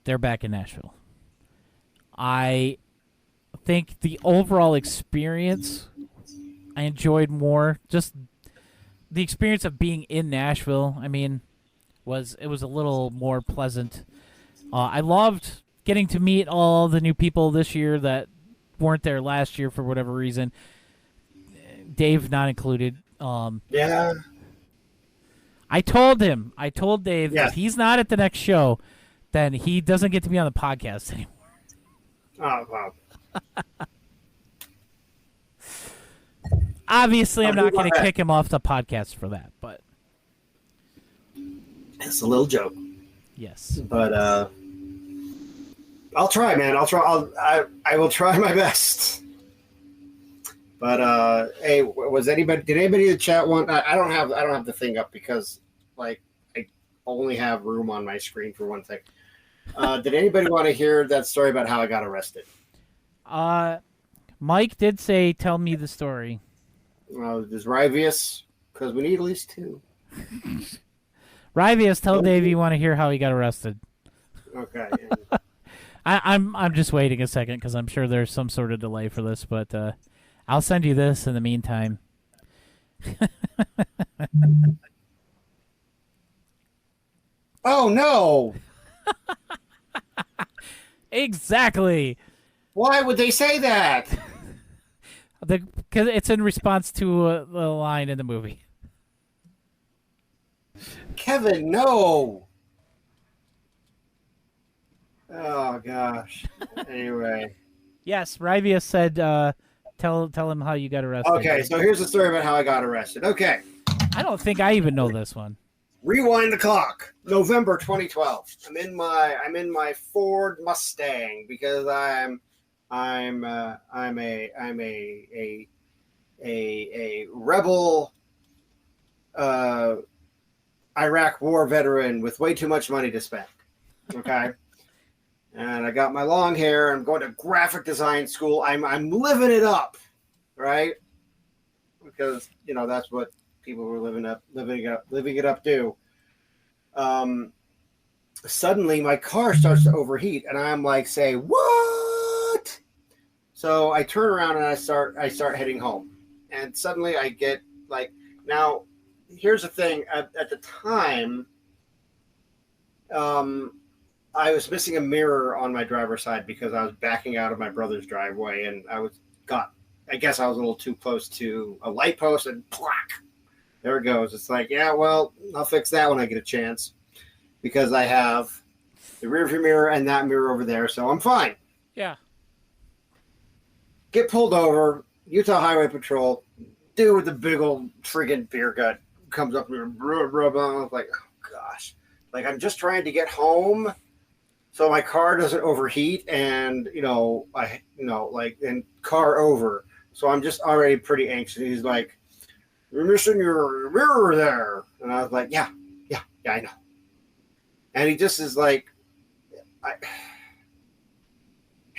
they're back in Nashville. I think the overall experience I enjoyed more. Just the experience of being in Nashville, I mean, was a little more pleasant. I loved getting to meet all the new people this year that weren't there last year for whatever reason. Dave not included. Yeah. I told Dave Yeah. if he's not at the next show, then he doesn't get to be on the podcast anymore. Oh wow. Obviously, I'm I'll not do my going to best. kick him off the podcast for that, but It's a little joke. yes. But I'll try, man. I'll try. I will try my best. But hey, did anybody in the chat want? I don't have the thing up because like I only have room on my screen for one thing. Did anybody want to hear that story about how I got arrested? Mike did say, "Tell me the story." Does Rivius? Because we need at least two. Rivius, tell Dave you want to hear how he got arrested. Okay. I'm just waiting a second because I'm sure there's some sort of delay for this, but I'll send you this in the meantime. Oh no! Exactly. Why would they say that? Because it's in response to the line in the movie. Kevin, no! Oh gosh. Anyway. Yes, Rivius said, "Tell him how you got arrested." Okay, so here's the story about how I got arrested. Okay. I don't think I even know this one. Rewind the clock. November 2012. I'm in my Ford Mustang because I'm a rebel Iraq war veteran with way too much money to spend. Okay. And I got my long hair. I'm going to graphic design school. I'm living it up, right? Because that's what people who are living it up do. Suddenly my car starts to overheat, and I'm like, "Say what?" So I turn around and I start heading home, and suddenly I get like, now here's the thing. At the time, I was missing a mirror on my driver's side because I was backing out of my brother's driveway, and I guess I was a little too close to a light post, and plack, there it goes. It's like, yeah, well, I'll fix that when I get a chance because I have the rearview mirror and that mirror over there, so I'm fine. Yeah. Get pulled over, Utah Highway Patrol, dude with the big old friggin' beer gut comes up and I'm like, oh gosh. Like, I'm just trying to get home so my car doesn't overheat and, and car over. So I'm just already pretty anxious. He's like, "You're missing your mirror there." And I was like, yeah, I know. And he just is like,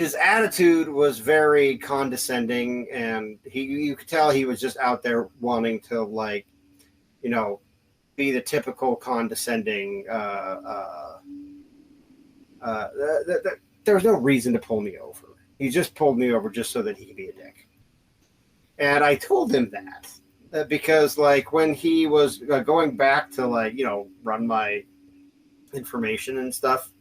his attitude was very condescending, and you could tell he was just out there wanting to, like, you know, be the typical condescending. There was no reason to pull me over. He just pulled me over just so that he could be a dick. And I told him that because, like, when he was going back to, like, you know, run my information and stuff,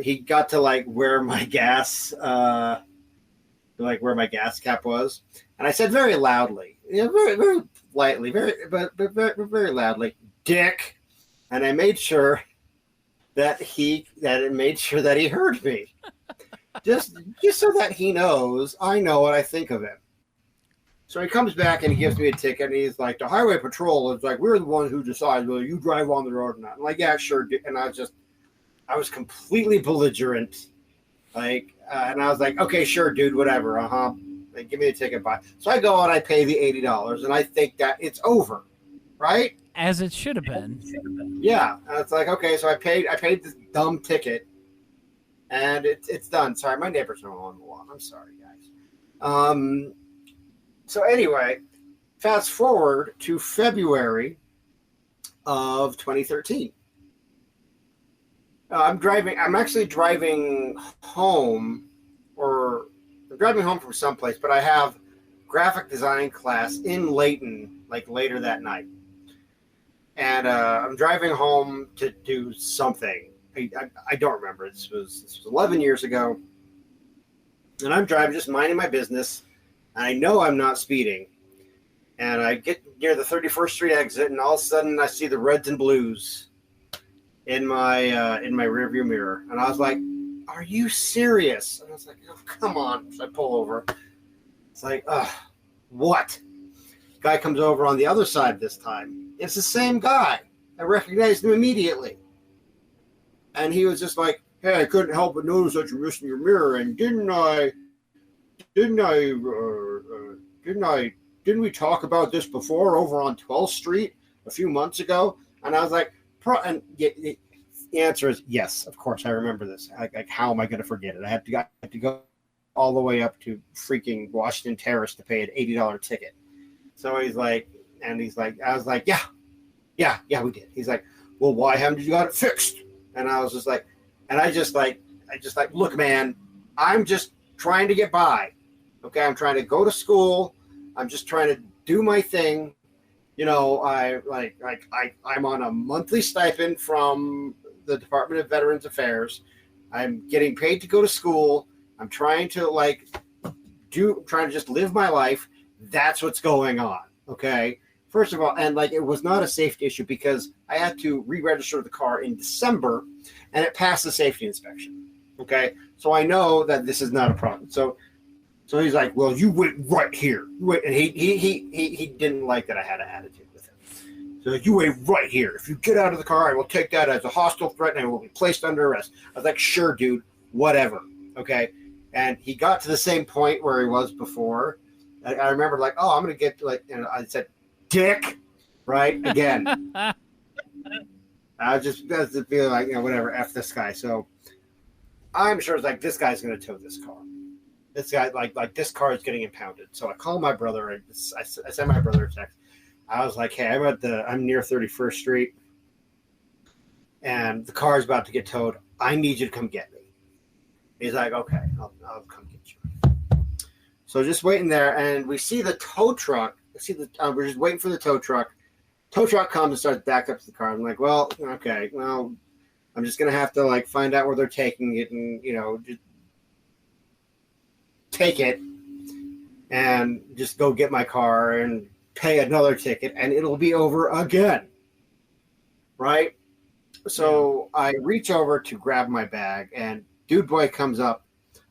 he got to, like, where my gas where my gas cap was, and I said very loudly, you know, very, very lightly, very loudly, "Dick," and I made sure that it made sure that he heard me, just so that he knows I know what I think of him. So he comes back and he gives me a ticket, and he's like, "The highway patrol is like, we're the one who decides whether you drive on the road or not." I'm like, "Yeah, sure." And I was completely belligerent, like, and I was like, "Okay, sure, dude, whatever, Like, give me a ticket, bye." So I go and I pay the $80, and I think that it's over, right? As it should have been. Yeah, and it's like, okay, so I paid this dumb ticket, and it's done. Sorry, my neighbors are on the lawn. I'm sorry, guys. So anyway, fast forward to February of 2013. I'm actually driving home, or I'm driving home from someplace, but I have graphic design class in Layton, like, later that night. And I'm driving home to do something. I don't remember. This was 11 years ago. And I'm driving, just minding my business. And I know I'm not speeding. And I get near the 31st Street exit, and all of a sudden I see the reds and blues in my rearview mirror. And I was like, "Are you serious?" And I was like, "Oh, come on." So I pull over. It's like, what? Guy comes over on the other side this time. It's the same guy. I recognized him immediately. And he was just like, "Hey, I couldn't help but notice that you're missing your mirror. And didn't we talk about this before over on 12th Street a few months ago?" And I was like, the answer is yes, of course, I remember this. Like, how am I going to forget it? I had to go all the way up to freaking Washington Terrace to pay an $80 ticket. So he's like, I was like, yeah, we did. He's like, "Well, why haven't you got it fixed?" And I was just like, "Look, man, I'm just trying to get by. Okay, I'm trying to go to school. I'm just trying to do my thing. You know, I'm on a monthly stipend from the Department of Veterans Affairs. I'm getting paid to go to school. I'm trying to just live my life. That's what's going on." Okay. First of all, and, like, it was not a safety issue because I had to re-register the car in December, and it passed the safety inspection. Okay. So I know that this is not a problem. So he's like, "Well, you wait right here." And he didn't like that I had an attitude with him. So, "You wait right here. If you get out of the car, I will take that as a hostile threat and I will be placed under arrest." I was like, "Sure, dude, whatever." Okay. And he got to the same point where he was before. I remember, like, "Oh, I'm going to get," like, and I said, "Dick," right? Again. I was just feeling like, you know, whatever, F this guy. So I'm sure it's like, this guy's going to tow this car. This guy, like this car is getting impounded. So I call my brother. I sent my brother a text. I was like, "Hey, I'm near 31st Street, and the car is about to get towed. I need you to come get me." He's like, "Okay, I'll come get you." So just waiting there, and we see the tow truck. We're just waiting for the tow truck. Tow truck comes and starts back up to the car. I'm like, "Well, okay, well, I'm just gonna have to, like, find out where they're taking it, and, you know, just take it and just go get my car and pay another ticket, and it'll be over again." Right? So I reach over to grab my bag, and dude boy comes up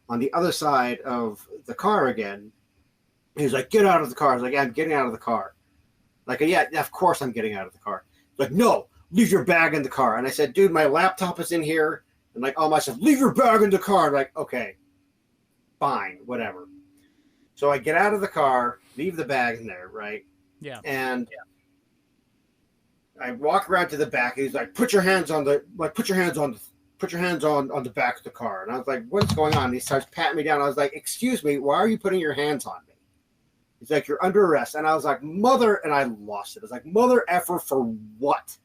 on the other side of the car again. He's like, "Get out of the car." I was like, "Yeah, I'm getting out of the car." Like, "Yeah, of course I'm getting out of the car." He's like, "No, leave your bag in the car." And I said, "Dude, my laptop is in here." And, like, all my stuff, "Leave your bag in the car." I'm like, "Okay, fine, whatever." So I get out of the car, leave the bag in there, right? Yeah. And I walk around to the back, and he's like, put your hands on put your hands on the back of the car. And I was like, what's going on? And he starts patting me down. I was like, excuse me, why are you putting your hands on me? He's like, you're under arrest. And I was like, mother, and I lost it. I was like, mother effer for what?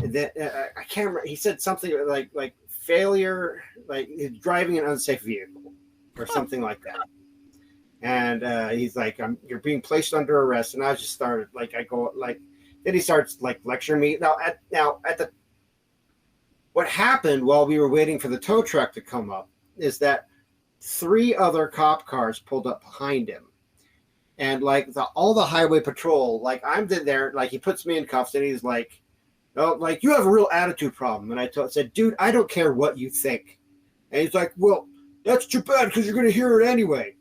And then I can't remember. He said something like failure, like driving an unsafe vehicle or something like that. And he's like, you're being placed under arrest. And I just started then he starts like lecturing me. What happened while we were waiting for the tow truck to come up is that 3 other cop cars pulled up behind him. And like all the highway patrol, like I'm there, like he puts me in cuffs and he's like, oh, like you have a real attitude problem. And I said, dude, I don't care what you think. And he's like, well, that's too bad because you're going to hear it anyway.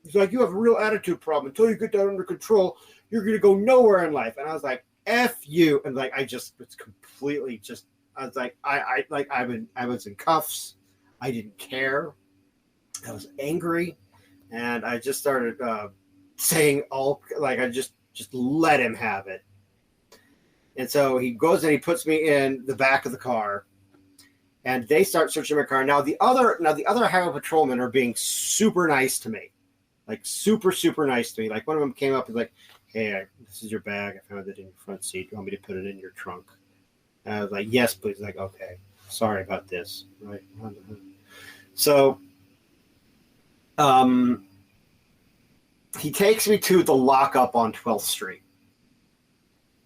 He's like, you have a real attitude problem. Until you get that under control, you're going to go nowhere in life. And I was like, F you. And like, it's completely just, I was like, I was in cuffs. I didn't care. I was angry. And I just started saying I just let him have it. And so he goes and he puts me in the back of the car and they start searching my car. Now the other highway patrolmen are being super nice to me. Like super, super nice to me. Like one of them came up and was like, hey, this is your bag. I found it in your front seat. Do you want me to put it in your trunk? And I was like, yes, please. Like, okay, sorry about this. Right. So he takes me to the lockup on 12th Street.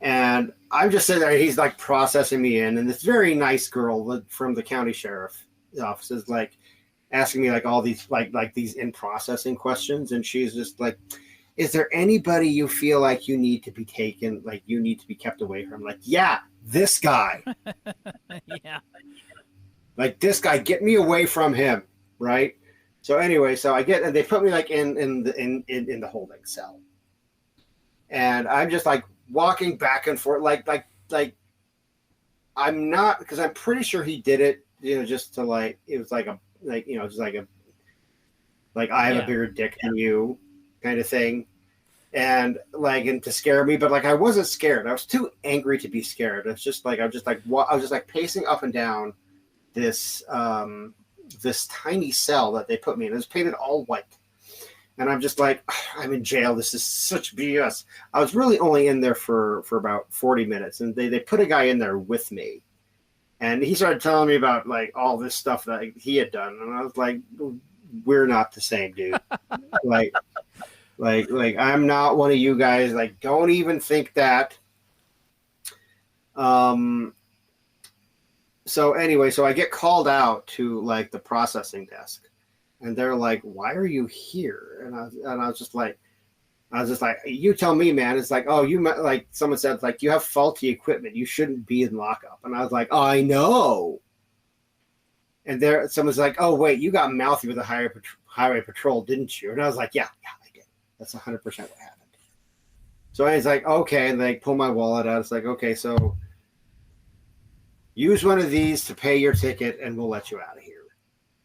And I'm just sitting there. He's like processing me in. And this very nice girl from the county sheriff's office is like, asking me like all these like these in processing questions, and she's just like, is there anybody you feel like you need to be taken, like you need to be kept away from? Like, yeah, this guy. Yeah. Like this guy, get me away from him, right? So anyway, and they put me like in the holding cell. And I'm just like walking back and forth like I'm not, because I'm pretty sure he did it, just to like, it was like a just like I have a bigger dick than you kind of thing. And to scare me, but like, I wasn't scared. I was too angry to be scared. It's just like, I was just like pacing up and down this tiny cell that they put me in. It was painted all white. And I'm just like, I'm in jail. This is such BS. I was really only in there for about 40 minutes. And they put a guy in there with me. And he started telling me about like all this stuff that he had done, and I was like, "We're not the same, dude. like I'm not one of you guys. Like, don't even think that." So anyway, so I get called out to like the processing desk, and they're like, "Why are you here?" And I was just like, you tell me, man. It's like, oh, like someone said, like, you have faulty equipment. You shouldn't be in lockup. And I was like, oh, I know. And someone's like, oh, wait, you got mouthy with the highway patrol, didn't you? And I was like, yeah, I did. That's 100% what happened. So I was like, okay. And they pull my wallet out. It's like, okay, so use one of these to pay your ticket and we'll let you out of here.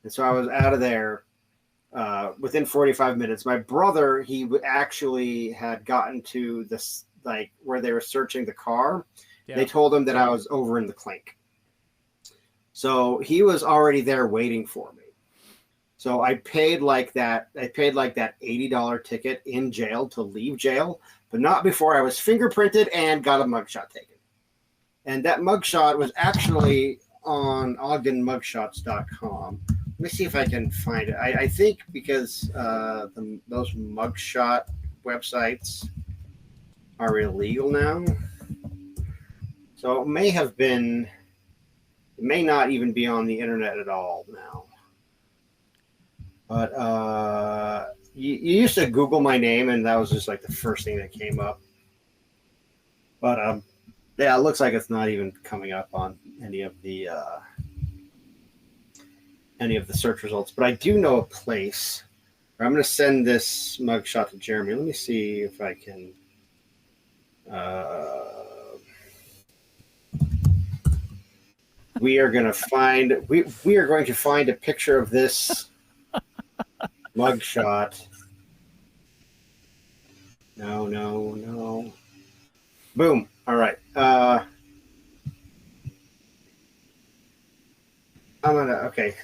And so I was out of there. Within 45 minutes, my brother, he actually had gotten to this, like where they were searching the car. Yeah. They told him that I was over in the clink. So he was already there waiting for me. So I paid like that $80 ticket in jail to leave jail, but not before I was fingerprinted and got a mugshot taken. And that mugshot was actually on ogdenmugshots.com. Let me see if I can find it. I think because those mugshot websites are illegal now. So it may not even be on the internet at all now. But you used to Google my name and that was just like the first thing that came up. But yeah, it looks like it's not even coming up on any of the search results, but I do know a place where I'm going to send this mugshot to Jeremy. Let me see if I can. We are going to find a picture of this mugshot. No. Boom. All right. Okay,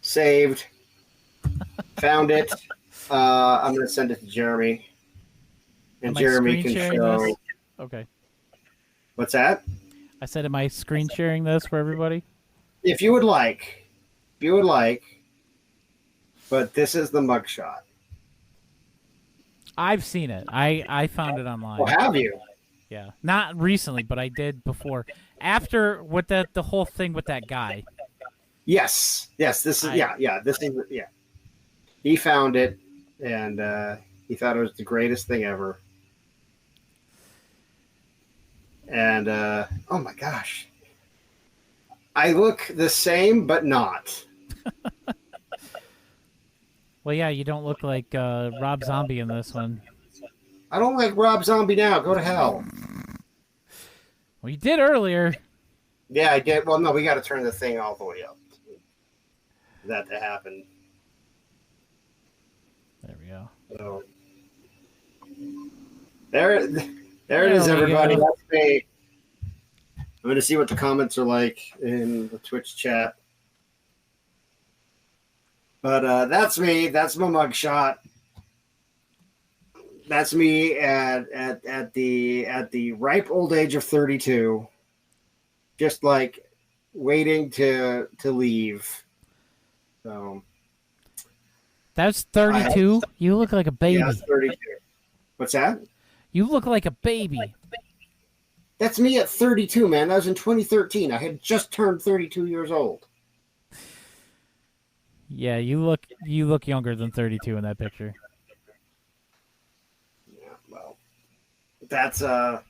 saved, found it. I'm gonna send it to Jeremy, and Am I Jeremy screen can sharing show. this? Okay. What's that? I said, am I screen sharing this for everybody? If you would like, but this is the mugshot. I've seen it. I found it online. Well, have you? Yeah, not recently, but I did before. After with the whole thing with that guy. Yes. This is This is He found it, and he thought it was the greatest thing ever. And oh my gosh, I look the same, but not. Well, yeah, you don't look like Rob Zombie in this one. I don't like Rob Zombie now. Go to hell. Well, you did earlier. Yeah, I did. Well, no, we got to turn the thing all the way up for that to happen. There we go. So there it is, everybody. That's me. I'm going to see what the comments are like in the Twitch chat. But that's me. That's my mugshot. That's me at the ripe old age of 32, just like waiting to leave. So that's 32. You look like a baby. Yeah, 32. What's that? You look like a baby. That's me at 32, man. That was in 2013. I had just turned 32 years old. Yeah, you look younger than 32 in that picture. Yeah, well, that's the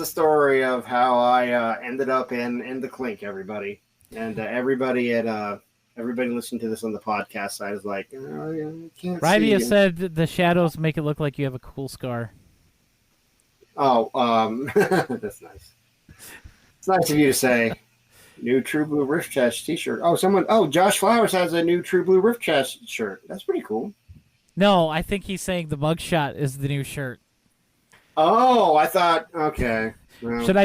story of how I ended up in the clink, everybody, and everybody listening to this on the podcast side is like, oh, yeah, I can't. Rivia said the shadows make it look like you have a cool scar. Oh, that's nice. It's nice of you to say. New True Blue RiffTrax t-shirt. Josh Flowers has a new True Blue RiffTrax shirt. That's pretty cool. No, I think he's saying the mugshot is the new shirt. Oh, I thought, okay. Well, should I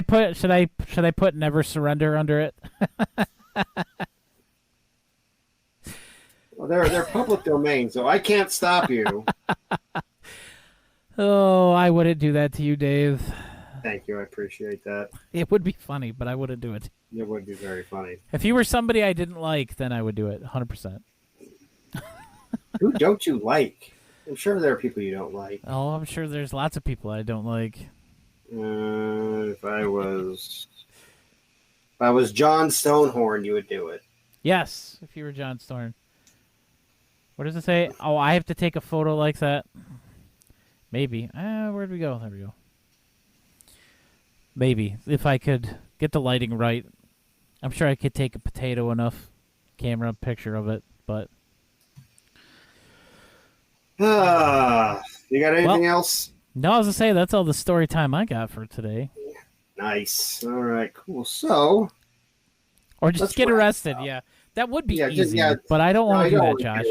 put Never Surrender under it? well, they're public domain, so I can't stop you. Oh, I wouldn't do that to you, Dave. Thank you. I appreciate that. It would be funny, but I wouldn't do it. It would be very funny. If you were somebody I didn't like, then I would do it 100%. Who don't you like? I'm sure there are people you don't like. Oh, I'm sure there's lots of people I don't like. If I was John Stonehorn, you would do it. Yes, if you were John Storm. What does it say? Oh, I have to take a photo like that? Maybe. Where'd we go? There we go. Maybe. If I could get the lighting right. I'm sure I could take a potato enough camera picture of it, but... You got anything else? No, I was going to say, that's all the story time I got for today. Nice. All right, cool. So... Or just get arrested, yeah. That would be easy, but I don't want to do that, Josh.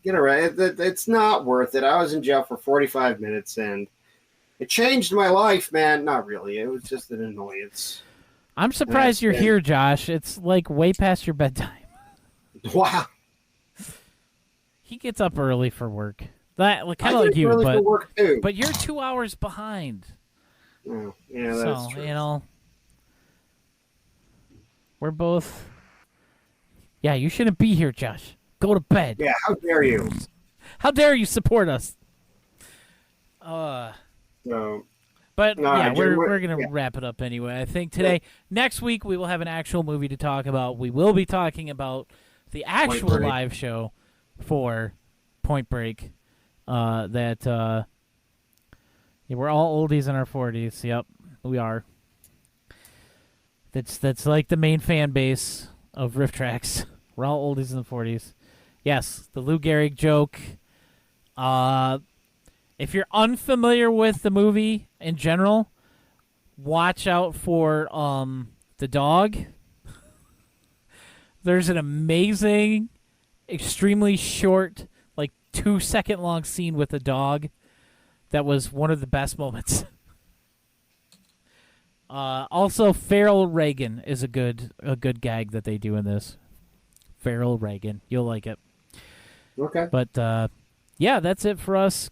Get arrested. It's not worth it. I was in jail for 45 minutes, and it changed my life, man. Not really. It was just an annoyance. I'm surprised you're here, Josh. It's like way past your bedtime. Wow. He gets up early for work. Kind of like you, but you're 2 hours behind. Oh, yeah, that's so, true. We're both... Yeah, you shouldn't be here, Josh. Go to bed. Yeah, how dare you? How dare you support us? But we're going to wrap it up anyway. I think today, next week, we will have an actual movie to talk about. We will be talking about the actual live show for Point Break. We're all oldies in our 40s. Yep, we are. That's like the main fan base of RiffTrax. We're all oldies in the 40s. Yes, the Lou Gehrig joke. If you're unfamiliar with the movie in general, watch out for the dog. There's an amazing, extremely short, like 2-second long scene with the dog that was one of the best moments. Also, Feral Reagan is a good gag that they do in this. Farrell Reagan. You'll like it. Okay. But yeah, that's it for us.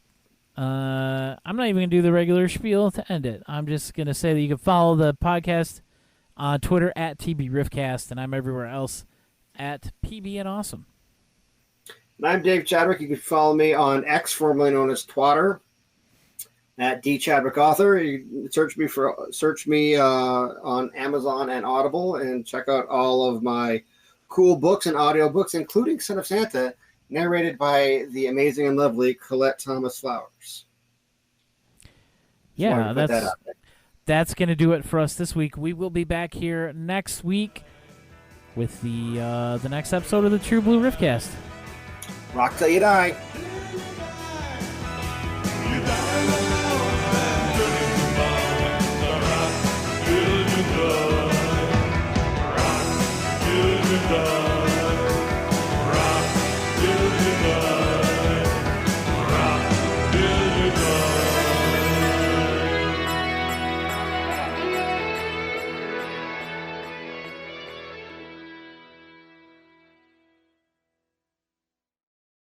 I'm not even going to do the regular spiel to end it. I'm just going to say that you can follow the podcast on Twitter at TBRiffcast, and I'm everywhere else at PB and Awesome. And I'm Dave Chadwick. You can follow me on X, formerly known as Twitter, at D Chadwick Author. You can search me on Amazon and Audible, and check out all of my cool books and audiobooks, including Son of Santa, narrated by the amazing and lovely Colette Thomas Flowers. Yeah, that's going to do it for us this week. We will be back here next week with the next episode of the True Blue Riffcast. Rock till you die.